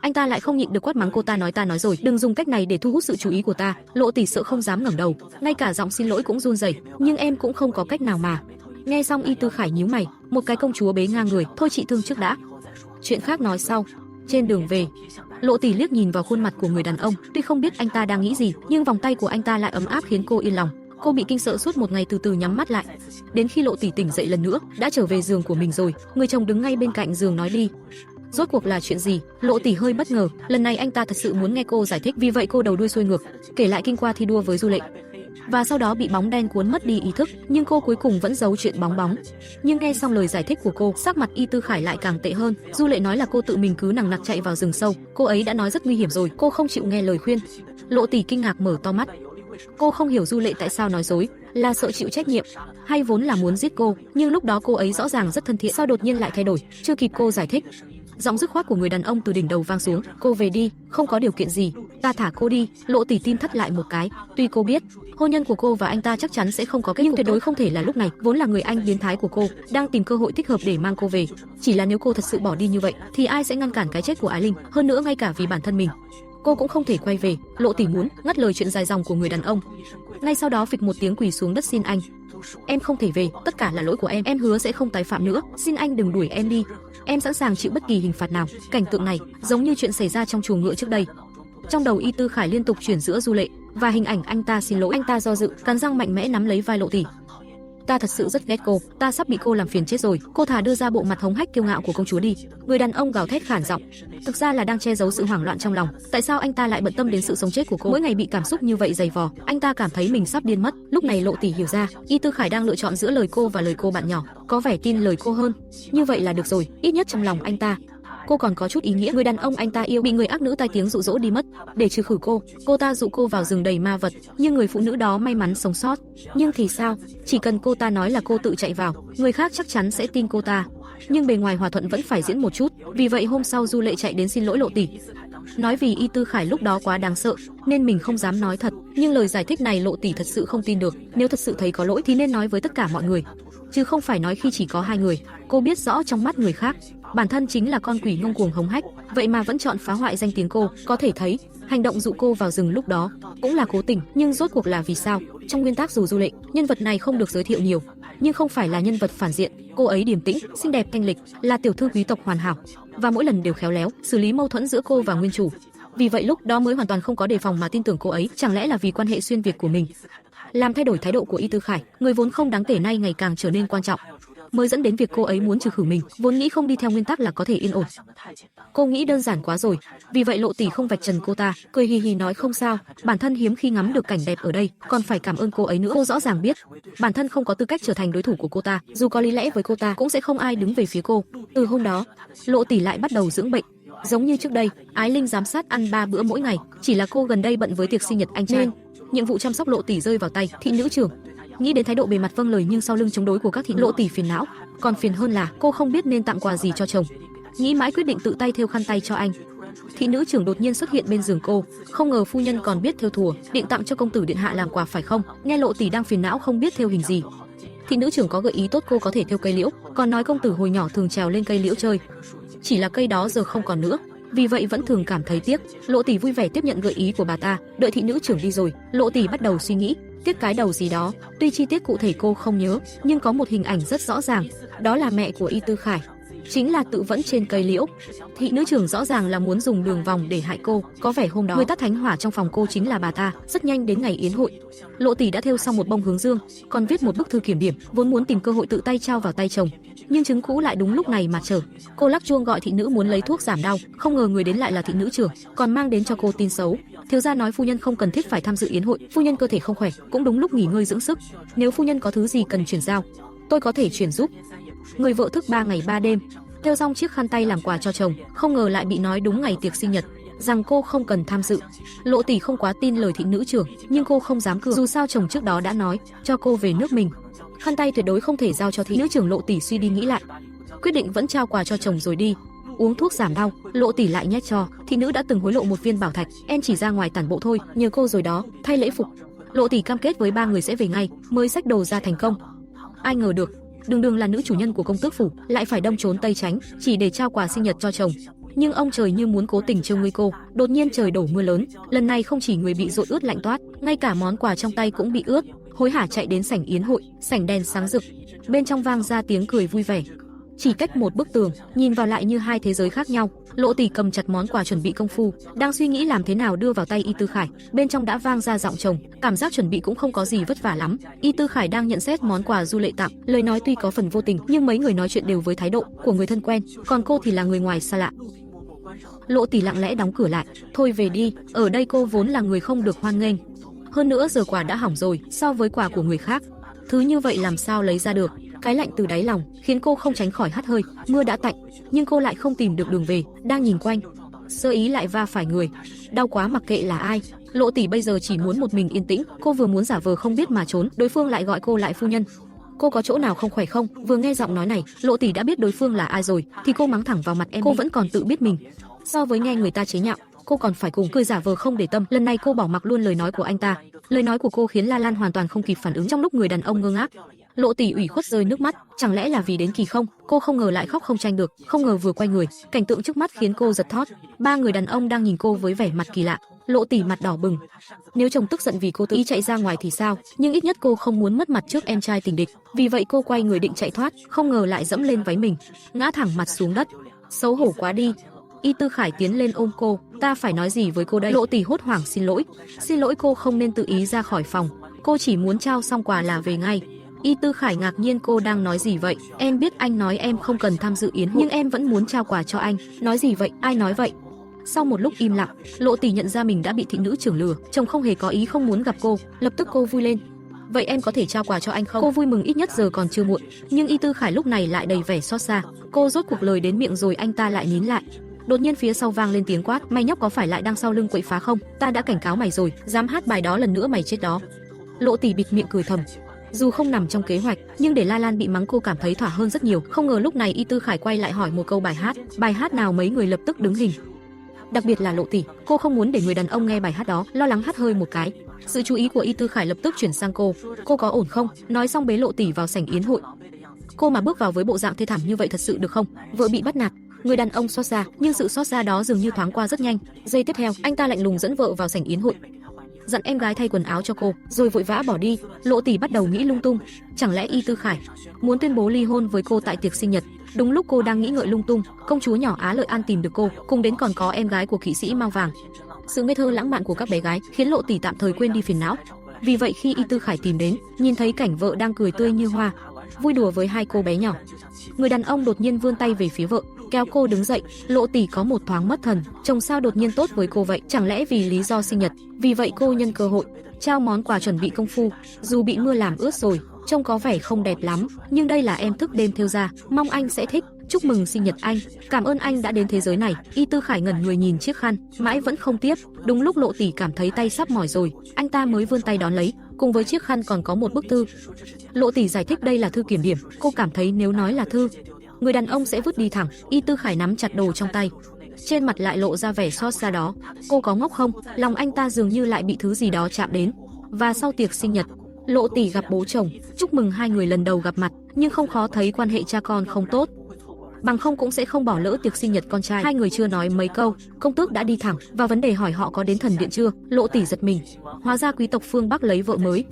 [SPEAKER 1] anh ta lại không nhịn được quát mắng cô. Ta nói rồi, đừng dùng cách này để thu hút sự chú ý của ta. Lộ Tỷ sợ không dám ngẩng đầu, ngay cả giọng xin lỗi cũng run rẩy, nhưng em cũng không có cách nào mà. Nghe xong Y Tư Khải nhíu mày, một cái công chúa bế ngang người, thôi chị thương trước đã, chuyện khác nói sau. Trên đường về, Lộ Tỷ liếc nhìn vào khuôn mặt của người đàn ông, tuy không biết anh ta đang nghĩ gì, nhưng vòng tay của anh ta lại ấm áp khiến cô yên lòng. Cô bị kinh sợ suốt một ngày, từ từ nhắm mắt lại. Đến khi Lộ Tỷ tỉnh dậy lần nữa, đã trở về giường của mình rồi. Người chồng đứng ngay bên cạnh giường nói đi. Rốt cuộc là chuyện gì? Lộ Tỷ hơi bất ngờ, lần này anh ta thật sự muốn nghe cô giải thích, vì vậy cô đầu đuôi xuôi ngược, kể lại kinh qua thi đua với Du Lệ, và sau đó bị bóng đen cuốn mất đi ý thức, nhưng cô cuối cùng vẫn giấu chuyện bóng bóng. Nhưng nghe xong lời giải thích của cô, sắc mặt Y Tư Khải lại càng tệ hơn. Du Lệ nói là cô tự mình cứ nằng nặc chạy vào rừng sâu, cô ấy đã nói rất nguy hiểm rồi, cô không chịu nghe lời khuyên. Lộ Tỷ kinh ngạc mở to mắt. Cô không hiểu Du Lệ tại sao nói dối, là sợ chịu trách nhiệm, hay vốn là muốn giết cô, nhưng lúc đó cô ấy rõ ràng rất thân thiện, sao đột nhiên lại thay đổi? Chưa kịp cô giải thích, giọng dứt khoát của người đàn ông từ đỉnh đầu vang xuống, cô về đi, không có điều kiện gì, ta thả cô đi. Lộ Tỷ tim thắt lại một cái, tuy cô biết hôn nhân của cô và anh ta chắc chắn sẽ không có kết, nhưng tuyệt đối không thể là lúc này. Vốn là người anh biến thái của cô đang tìm cơ hội thích hợp để mang cô về, chỉ là nếu cô thật sự bỏ đi như vậy thì ai sẽ ngăn cản cái chết của Ái Linh? Hơn nữa ngay cả vì bản thân mình, cô cũng không thể quay về. Lộ Tỷ muốn ngắt lời chuyện dài dòng của người đàn ông, ngay sau đó phịch một tiếng quỳ xuống đất, xin anh, em không thể về, tất cả là lỗi của em hứa sẽ không tái phạm nữa, xin anh đừng đuổi em đi, em sẵn sàng chịu bất kỳ hình phạt nào. Cảnh tượng này giống như chuyện xảy ra trong chuồng ngựa trước đây. Trong đầu Y Tư Khải liên tục chuyển giữa Du Lệ và hình ảnh anh ta xin lỗi. Anh ta do dự, cắn răng mạnh mẽ nắm lấy vai Lộ Tỷ. Ta thật sự rất ghét cô, ta sắp bị cô làm phiền chết rồi, cô thà đưa ra bộ mặt hống hách kiêu ngạo của công chúa đi. Người đàn ông gào thét khản giọng, thực ra là đang che giấu sự hoảng loạn trong lòng. Tại sao anh ta lại bận tâm đến sự sống chết của cô? Mỗi ngày bị cảm xúc như vậy dày vò, anh ta cảm thấy mình sắp điên mất. Lúc này Lộ Tỷ hiểu ra, Y Tư Khải đang lựa chọn giữa lời cô và lời cô bạn nhỏ, có vẻ tin lời cô hơn. Như vậy là được rồi, ít nhất trong lòng anh ta cô còn có chút ý nghĩa. Người đàn ông anh ta yêu bị người ác nữ tai tiếng dụ dỗ đi mất. Để trừ khử cô ta dụ cô vào rừng đầy ma vật, nhưng người phụ nữ đó may mắn sống sót. Nhưng thì sao? Chỉ cần cô ta nói là cô tự chạy vào, người khác chắc chắn sẽ tin cô ta. Nhưng bề ngoài hòa thuận vẫn phải diễn một chút. Vì vậy hôm sau Du Lệ chạy đến xin lỗi Lộ Tỷ, nói vì Y Tư Khải lúc đó quá đáng sợ nên mình không dám nói thật. Nhưng lời giải thích này Lộ Tỷ thật sự không tin được. Nếu thật sự thấy có lỗi thì nên nói với tất cả mọi người, chứ không phải nói khi chỉ có hai người. Cô biết rõ trong mắt người khác, bản thân chính là con quỷ ngông cuồng hống hách. vậy mà vẫn chọn phá hoại danh tiếng cô. Có thể thấy, hành động dụ cô vào rừng lúc đó cũng là cố tình, nhưng rốt cuộc là vì sao? Trong nguyên tắc dù Du Lệ, nhân vật này không được giới thiệu nhiều, nhưng không phải là nhân vật phản diện. Cô ấy điềm tĩnh, xinh đẹp, thanh lịch, là tiểu thư quý tộc hoàn hảo, và mỗi lần đều khéo léo xử lý mâu thuẫn giữa cô và nguyên chủ. Vì vậy lúc đó mới hoàn toàn không có đề phòng mà tin tưởng cô ấy. Chẳng lẽ là vì quan hệ xuyên việt của mình làm thay đổi thái độ của Y Tư Khải, người vốn không đáng kể nay ngày càng trở nên quan trọng, mới dẫn đến việc cô ấy muốn trừ khử mình, vốn nghĩ không đi theo nguyên tắc là có thể yên ổn. Cô nghĩ đơn giản quá rồi, vì vậy Lộ Tỷ không vạch trần cô ta, cười hì hì nói không sao, bản thân hiếm khi ngắm được cảnh đẹp ở đây, còn phải cảm ơn cô ấy nữa. Cô rõ ràng biết bản thân không có tư cách trở thành đối thủ của cô ta, dù có lý lẽ với cô ta cũng sẽ không ai đứng về phía cô. Từ hôm đó, Lộ Tỷ lại bắt đầu dưỡng bệnh. Giống như trước đây, Ái Linh giám sát ăn 3 bữa mỗi ngày, chỉ là cô gần đây bận với tiệc sinh nhật anh trai, nên nhiệm vụ chăm sóc Lộ Tỷ rơi vào tay thị nữ trưởng. Nghĩ đến thái độ bề mặt vâng lời nhưng sau lưng chống đối của các thị nữ, Lộ Tỷ phiền não. Còn phiền hơn là cô không biết nên tặng quà gì cho chồng. Nghĩ mãi quyết định tự tay thêu khăn tay cho anh. Thị nữ trưởng đột nhiên xuất hiện bên giường cô, không ngờ phu nhân còn biết thêu thùa, định tặng cho công tử điện hạ làm quà phải không? Nghe Lộ Tỷ đang phiền não không biết thêu hình gì, thị nữ trưởng có gợi ý tốt cô có thể thêu cây liễu, còn nói công tử hồi nhỏ thường trèo lên cây liễu chơi. Chỉ là cây đó giờ không còn nữa, vì vậy vẫn thường cảm thấy tiếc. Lộ Tỷ vui vẻ tiếp nhận gợi ý của bà ta. Đợi thị nữ trưởng đi rồi, Lộ Tỷ bắt đầu suy nghĩ, tiếc cái đầu gì đó. Tuy chi tiết cụ thể cô không nhớ, nhưng có một hình ảnh rất rõ ràng, đó là mẹ của Y Tư Khải, chính là tự vẫn trên cây liễu. Thị nữ trưởng rõ ràng là muốn dùng đường vòng để hại cô. Có vẻ hôm đó người tắt thánh hỏa trong phòng cô chính là bà ta. Rất nhanh đến ngày yến hội, Lộ Tỷ đã thêu xong một bông hướng dương, còn viết một bức thư kiểm điểm, vốn muốn tìm cơ hội tự tay trao vào tay chồng, nhưng trứng cũ lại đúng lúc này mà trở. Cô lắc chuông gọi thị nữ muốn lấy thuốc giảm đau, không ngờ người đến lại là thị nữ trưởng, còn mang đến cho cô tin xấu. Thiếu gia nói phu nhân không cần thiết phải tham dự yến hội, phu nhân cơ thể không khỏe, cũng đúng lúc nghỉ ngơi dưỡng sức. Nếu phu nhân có thứ gì cần chuyển giao, tôi có thể chuyển giúp. Người vợ thức 3 ngày 3 đêm, thêu xong chiếc khăn tay làm quà cho chồng, không ngờ lại bị nói đúng ngày tiệc sinh nhật rằng cô không cần tham dự. Lộ Tỷ không quá tin lời thị nữ trưởng, nhưng cô không dám cược, dù sao chồng trước đó đã nói cho cô về nước mình, khăn tay tuyệt đối không thể giao cho thị nữ trưởng. Lộ Tỷ suy đi nghĩ lại, quyết định vẫn trao quà cho chồng rồi đi. Uống thuốc giảm đau, Lộ Tỷ lại nhét cho thị nữ đã từng hối lộ một viên bảo thạch. Em chỉ ra ngoài tản bộ thôi, nhờ cô rồi đó. Thay lễ phục, Lộ Tỷ cam kết với 3 người sẽ về ngay, mới xách đồ ra thành công. Ai ngờ được, đường đường là nữ chủ nhân của công tước phủ lại phải đông trốn tây tránh chỉ để trao quà sinh nhật cho chồng. Nhưng ông trời như muốn cố tình trêu ngươi cô. Đột nhiên trời đổ mưa lớn, lần này không chỉ người bị dội ướt lạnh toát, ngay cả món quà trong tay cũng bị ướt. Hối hả chạy đến sảnh yến hội, sảnh đèn sáng rực, bên trong vang ra tiếng cười vui vẻ. Chỉ cách một bức tường, nhìn vào lại như hai thế giới khác nhau. Lộ Tỷ cầm chặt món quà chuẩn bị công phu, đang suy nghĩ làm thế nào đưa vào tay Y Tư Khải. Bên trong đã vang ra giọng chồng, cảm giác chuẩn bị cũng không có gì vất vả lắm. Y Tư Khải đang nhận xét món quà Du Lệ tặng, lời nói tuy có phần vô tình, nhưng mấy người nói chuyện đều với thái độ của người thân quen, còn cô thì là người ngoài xa lạ. Lộ Tỷ lặng lẽ đóng cửa lại, thôi về đi, ở đây cô vốn là người không được hoan nghênh. Hơn nữa giờ quà đã hỏng rồi, so với quà của người khác, thứ như vậy làm sao lấy ra được. Cái lạnh từ đáy lòng khiến cô không tránh khỏi hắt hơi. Mưa đã tạnh, nhưng cô lại không tìm được đường về, đang nhìn quanh, sơ ý lại va phải người. Đau quá mặc kệ là ai, Lộ Tỷ bây giờ chỉ muốn một mình yên tĩnh. Cô vừa muốn giả vờ không biết mà trốn, đối phương lại gọi cô lại phu nhân. Cô có chỗ nào không khỏe không? Vừa nghe giọng nói này, Lộ Tỷ đã biết đối phương là ai rồi, thì cô mắng thẳng vào mặt em. Cô vẫn còn tự biết mình, so với nghe người ta chế nhạo, cô còn phải cùng cười giả vờ không để tâm. Lần này cô bỏ mặc luôn lời nói của anh ta. Lời nói của cô khiến La Lan hoàn toàn không kịp phản ứng. Trong lúc người đàn ông ngơ ngác, Lộ Tỷ ủy khuất rơi nước mắt. Chẳng lẽ là vì đến kỳ không? Cô không ngờ lại khóc không tranh được. Không ngờ vừa quay người, cảnh tượng trước mắt khiến cô giật thót. 3 người đàn ông đang nhìn cô với vẻ mặt kỳ lạ. Lộ Tỷ mặt đỏ bừng. Nếu chồng tức giận vì cô tự ý chạy ra ngoài thì sao? Nhưng ít nhất cô không muốn mất mặt trước em trai tình địch. Vì vậy cô quay người định chạy thoát, không ngờ lại dẫm lên váy mình, ngã thẳng mặt xuống đất. Xấu hổ quá đi. Y Tư Khải tiến lên ôm cô. Ta phải nói gì với cô đây? Lộ Tỷ hốt hoảng xin lỗi. Xin lỗi, cô không nên tự ý ra khỏi phòng. Cô chỉ muốn trao xong quà là về ngay. Y Tư Khải ngạc nhiên, cô đang nói gì vậy? Em biết anh nói em không cần tham dự yến hội, nhưng em vẫn muốn trao quà cho anh. Nói gì vậy? Ai nói vậy? Sau một lúc im lặng, Lộ Tỷ nhận ra mình đã bị thị nữ trưởng lừa. Chồng không hề có ý không muốn gặp cô. Lập tức cô vui lên. Vậy em có thể trao quà cho anh không? Cô vui mừng, ít nhất giờ còn chưa muộn. Nhưng Y Tư Khải lúc này lại đầy vẻ xót xa. Cô rốt cuộc lời đến miệng rồi anh ta lại nín lại. Đột nhiên phía sau vang lên tiếng quát, mày nhóc có phải lại đang sau lưng quậy phá không? Ta đã cảnh cáo mày rồi, dám hát bài đó lần nữa mày chết đó. Lộ Tỷ bịt miệng cười thầm. Dù không nằm trong kế hoạch, nhưng để La Lan bị mắng cô cảm thấy thỏa hơn rất nhiều. Không ngờ lúc này Y Tư Khải quay lại hỏi một câu bài hát nào, mấy người lập tức đứng hình. Đặc biệt là Lộ Tỷ, cô không muốn để người đàn ông nghe bài hát đó, lo lắng hắt hơi một cái. Sự chú ý của Y Tư Khải lập tức chuyển sang cô. Cô có ổn không? Nói xong bế Lộ Tỷ vào sảnh yến hội. Cô mà bước vào với bộ dạng thê thảm như vậy thật sự được không? Vợ bị bắt nạt, Người đàn ông xót xa, nhưng sự xót xa đó dường như thoáng qua rất nhanh. Giây tiếp theo, anh ta lạnh lùng dẫn vợ vào sảnh yến hội, dặn em gái thay quần áo cho cô, rồi vội vã bỏ đi. Lộ Tỷ bắt đầu nghĩ lung tung, chẳng lẽ Y Tư Khải muốn tuyên bố ly hôn với cô tại tiệc sinh nhật? Đúng lúc cô đang nghĩ ngợi lung tung, công chúa nhỏ Á Lợi An tìm được cô, cùng đến còn có em gái của kỵ sĩ Mao Vàng. Sự ngây thơ lãng mạn của các bé gái khiến Lộ Tỷ tạm thời quên đi phiền não. Vì vậy khi Y Tư Khải tìm đến, nhìn thấy cảnh vợ đang cười tươi như hoa, vui đùa với hai cô bé nhỏ, người đàn ông đột nhiên vươn tay về phía vợ, kéo cô đứng dậy. Lộ Tỷ có một thoáng mất thần, chồng sao đột nhiên tốt với cô vậy? Chẳng lẽ vì lý do sinh nhật? Vì vậy cô nhân cơ hội trao món quà chuẩn bị công phu, dù bị mưa làm ướt rồi, trông có vẻ không đẹp lắm, nhưng đây là em thức đêm thêu ra, mong anh sẽ thích. Chúc mừng sinh nhật anh, cảm ơn anh đã đến thế giới này. Y Tư Khải ngẩn người nhìn chiếc khăn, mãi vẫn không tiếp. Đúng lúc Lộ Tỷ cảm thấy tay sắp mỏi rồi, anh ta mới vươn tay đón lấy, cùng với chiếc khăn còn có một bức thư. Lộ Tỷ giải thích đây là thư kiểm điểm, cô cảm thấy nếu nói là thư, người đàn ông sẽ vứt đi thẳng. Y Tư Khải nắm chặt đồ trong tay, trên mặt lại lộ ra vẻ xót xa đó. Cô có ngốc không? Lòng anh ta dường như lại bị thứ gì đó chạm đến. Và sau tiệc sinh nhật, Lộ Tỷ gặp bố chồng, chúc mừng hai người lần đầu gặp mặt, nhưng không khó thấy quan hệ cha con không tốt. Bằng không cũng sẽ không bỏ lỡ tiệc sinh nhật con trai. Hai người chưa nói mấy câu, công tước đã đi thẳng vào vấn đề hỏi họ có đến thần điện chưa. Lộ Tỷ giật mình, hóa ra quý tộc phương Bắc lấy vợ mới,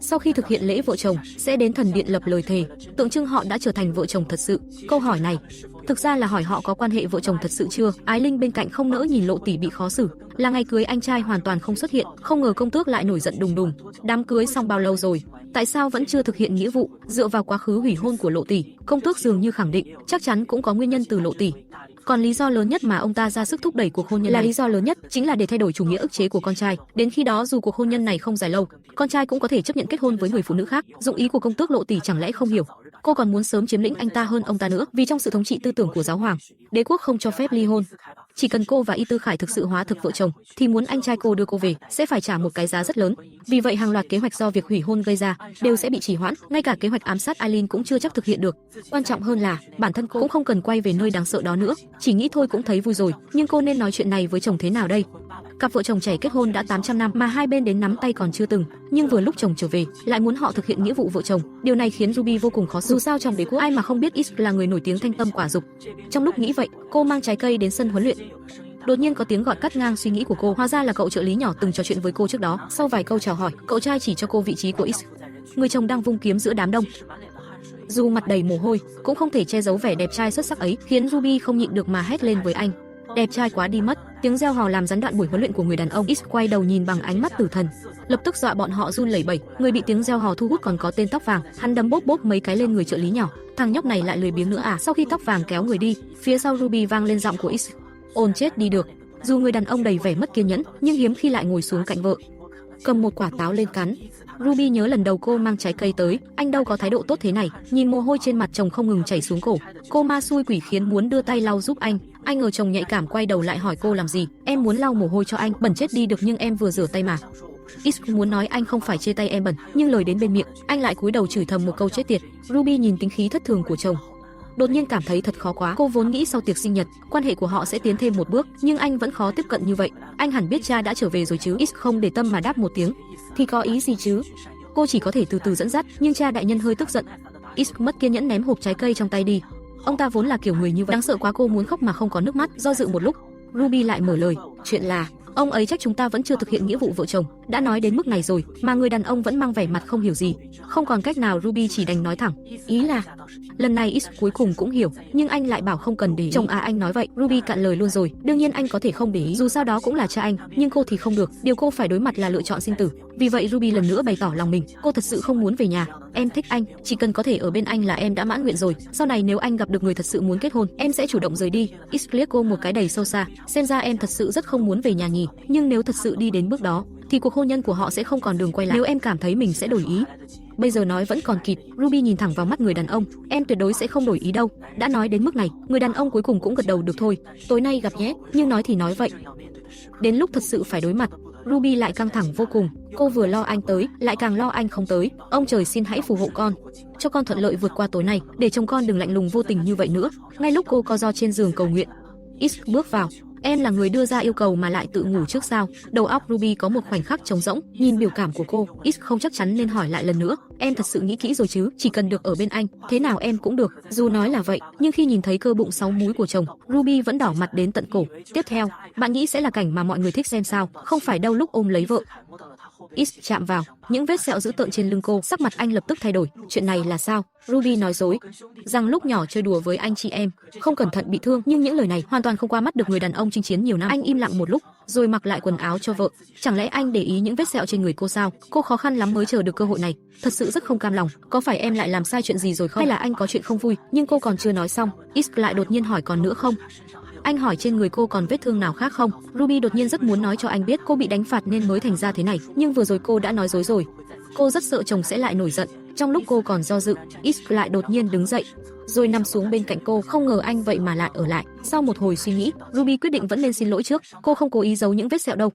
[SPEAKER 1] sau khi thực hiện lễ vợ chồng sẽ đến thần điện lập lời thề, tượng trưng họ đã trở thành vợ chồng thật sự. Câu hỏi này thực ra là hỏi họ có quan hệ vợ chồng thật sự chưa. Ái Linh bên cạnh không nỡ nhìn Lộ Tỷ bị khó xử, là ngày cưới anh trai hoàn toàn không xuất hiện, không ngờ công tước lại nổi giận đùng đùng. Đám cưới xong bao lâu rồi, tại sao vẫn chưa thực hiện nghĩa vụ? Dựa vào quá khứ hủy hôn của Lộ Tỷ, công tước dường như khẳng định chắc chắn cũng có nguyên nhân từ Lộ Tỷ. Còn lý do lớn nhất mà ông ta ra sức thúc đẩy cuộc hôn nhân này, lý do lớn nhất chính là để thay đổi chủ nghĩa ức chế của con trai. Đến khi đó dù cuộc hôn nhân này không dài lâu, con trai cũng có thể chấp nhận kết hôn với người phụ nữ khác. Dụng ý của công tước Lộ Tỷ chẳng lẽ không hiểu? Cô còn muốn sớm chiếm lĩnh anh ta hơn ông ta nữa, vì trong sự thống trị tư tưởng của giáo hoàng, đế quốc không cho phép ly hôn. Chỉ cần cô và Y Tư Khải thực sự hóa thực vợ chồng, thì muốn anh trai cô đưa cô về sẽ phải trả một cái giá rất lớn. Vì vậy hàng loạt kế hoạch do việc hủy hôn gây ra đều sẽ bị trì hoãn, ngay cả kế hoạch ám sát Aileen cũng chưa chắc thực hiện được. Quan trọng hơn là bản thân cô cũng không cần quay về nơi đáng sợ đó nữa, chỉ nghĩ thôi cũng thấy vui rồi. Nhưng cô nên nói chuyện này với chồng thế nào đây? Cặp vợ chồng trẻ kết hôn đã 800 năm mà hai bên đến nắm tay còn chưa từng, nhưng vừa lúc chồng trở về lại muốn họ thực hiện nghĩa vụ vợ chồng. Điều này khiến Ruby vô cùng khó xử. Dù sao trong đế quốc ai mà không biết Isk là người nổi tiếng thanh tâm quả dục. Trong lúc nghĩ vậy, cô mang trái cây đến sân huấn luyện. Đột nhiên có tiếng gọi cắt ngang suy nghĩ của cô, hóa ra là cậu trợ lý nhỏ từng trò chuyện với cô trước đó. Sau vài câu chào hỏi, cậu trai chỉ cho cô vị trí của Isk. Người chồng đang vung kiếm giữa đám đông, dù mặt đầy mồ hôi cũng không thể che giấu vẻ đẹp trai xuất sắc ấy, khiến Ruby không nhịn được mà hét lên với anh. Đẹp trai quá đi mất. Tiếng reo hò làm gián đoạn buổi huấn luyện của người đàn ông. Isk quay đầu nhìn bằng ánh mắt tử thần, lập tức dọa bọn họ run lẩy bẩy. Người bị tiếng reo hò thu hút còn có tên tóc vàng, hắn đấm bốp bốp mấy cái lên người trợ lý nhỏ. Thằng nhóc này lại lười biếng nữa à? Sau khi tóc vàng kéo người đi, phía sau Ruby vang lên giọng của Isk. Ôn chết đi được. Dù người đàn ông đầy vẻ mất kiên nhẫn, nhưng hiếm khi lại ngồi xuống cạnh vợ, cầm một quả táo lên cắn. Ruby nhớ lần đầu cô mang trái cây tới, anh đâu có thái độ tốt thế này. Nhìn mồ hôi trên mặt chồng không ngừng chảy xuống cổ, cô ma xui quỷ khiến muốn đưa tay lau giúp anh. Anh ngờ chồng nhạy cảm quay đầu lại hỏi cô làm gì. Em muốn lau mồ hôi cho anh, bẩn chết đi được nhưng em vừa rửa tay mà. Isk muốn nói anh không phải chê tay em bẩn, nhưng lời đến bên miệng, anh lại cúi đầu chửi thầm một câu chết tiệt. Ruby nhìn tính khí thất thường của chồng, đột nhiên cảm thấy thật khó quá. Cô vốn nghĩ sau tiệc sinh nhật, quan hệ của họ sẽ tiến thêm một bước, nhưng anh vẫn khó tiếp cận như vậy. Anh hẳn biết cha đã trở về rồi chứ? Isk không để tâm mà đáp một tiếng. Thì có ý gì chứ? Cô chỉ có thể từ từ dẫn dắt, nhưng cha đại nhân hơi tức giận. Isk mất kiên nhẫn ném hộp trái cây trong tay đi. Ông ta vốn là kiểu người như vậy, đáng sợ quá. Cô muốn khóc mà không có nước mắt. Do dự một lúc, Ruby lại mở lời. Chuyện là ông ấy trách chúng ta vẫn chưa thực hiện nghĩa vụ vợ chồng. Đã nói đến mức này rồi mà người đàn ông vẫn mang vẻ mặt không hiểu gì. Không còn cách nào, Ruby chỉ đành nói thẳng. Ý là lần này Isk cuối cùng cũng hiểu, nhưng anh lại bảo không cần để ý. Chồng à, anh nói vậy. Ruby cạn lời luôn rồi. Đương nhiên anh có thể không để ý, dù sao đó cũng là cha anh, nhưng cô thì không được. Điều cô phải đối mặt là lựa chọn sinh tử. Vì vậy Ruby lần nữa bày tỏ lòng mình. Cô thật sự không muốn về nhà. Em thích anh, chỉ cần có thể ở bên anh là em đã mãn nguyện rồi. Sau này nếu anh gặp được người thật sự muốn kết hôn, em sẽ chủ động rời đi. Isk liếc cô một cái đầy sâu xa. Xem ra em thật sự rất không muốn về nhà nhỉ. Nhưng nếu thật sự đi đến bước đó, thì cuộc hôn nhân của họ sẽ không còn đường quay lại. Nếu em cảm thấy mình sẽ đổi ý, bây giờ nói vẫn còn kịp. Ruby nhìn thẳng vào mắt người đàn ông. Em tuyệt đối sẽ không đổi ý đâu. Đã nói đến mức này, người đàn ông cuối cùng cũng gật đầu được thôi. Tối nay gặp nhé. Nhưng nói thì nói vậy, đến lúc thật sự phải đối mặt, Ruby lại căng thẳng vô cùng. Cô vừa lo anh tới, lại càng lo anh không tới. Ông trời xin hãy phù hộ con, cho con thuận lợi vượt qua tối nay, để chồng con đừng lạnh lùng vô tình như vậy nữa. Ngay lúc cô co ro trên giường cầu nguyện, Isk bước vào. Em là người đưa ra yêu cầu mà lại tự ngủ trước sao? Đầu óc Ruby có một khoảnh khắc trống rỗng, nhìn biểu cảm của cô, X không chắc chắn nên hỏi lại lần nữa. Em thật sự nghĩ kỹ rồi chứ? Chỉ cần được ở bên anh, thế nào em cũng được. Dù nói là vậy, nhưng khi nhìn thấy cơ bụng 6 múi của chồng, Ruby vẫn đỏ mặt đến tận cổ. Tiếp theo, bạn nghĩ sẽ là cảnh mà mọi người thích xem sao? Không phải đâu lúc ôm lấy vợ. X chạm vào những vết sẹo dữ tợn trên lưng cô, sắc mặt anh lập tức thay đổi. Chuyện này là sao? Ruby nói dối rằng lúc nhỏ chơi đùa với anh chị em, không cẩn thận bị thương, nhưng những lời này hoàn toàn không qua mắt được người đàn ông chinh chiến nhiều năm. Anh im lặng một lúc, rồi mặc lại quần áo cho vợ. Chẳng lẽ anh để ý những vết sẹo trên người cô sao? Cô khó khăn lắm mới chờ được cơ hội này, thật sự rất không cam lòng. Có phải em lại làm sai chuyện gì rồi không? Hay là anh có chuyện không vui? Nhưng cô còn chưa nói xong, X lại đột nhiên hỏi còn nữa không? Anh hỏi trên người cô còn vết thương nào khác không? Ruby đột nhiên rất muốn nói cho anh biết cô bị đánh phạt nên mới thành ra thế này, nhưng vừa rồi cô đã nói dối rồi. Cô rất sợ chồng sẽ lại nổi giận. Trong lúc cô còn do dự, X lại đột nhiên đứng dậy, rồi nằm xuống bên cạnh cô. Không ngờ anh vậy mà lại ở lại. Sau một hồi suy nghĩ, Ruby quyết định vẫn nên xin lỗi trước. Cô không cố ý giấu những vết sẹo đâu.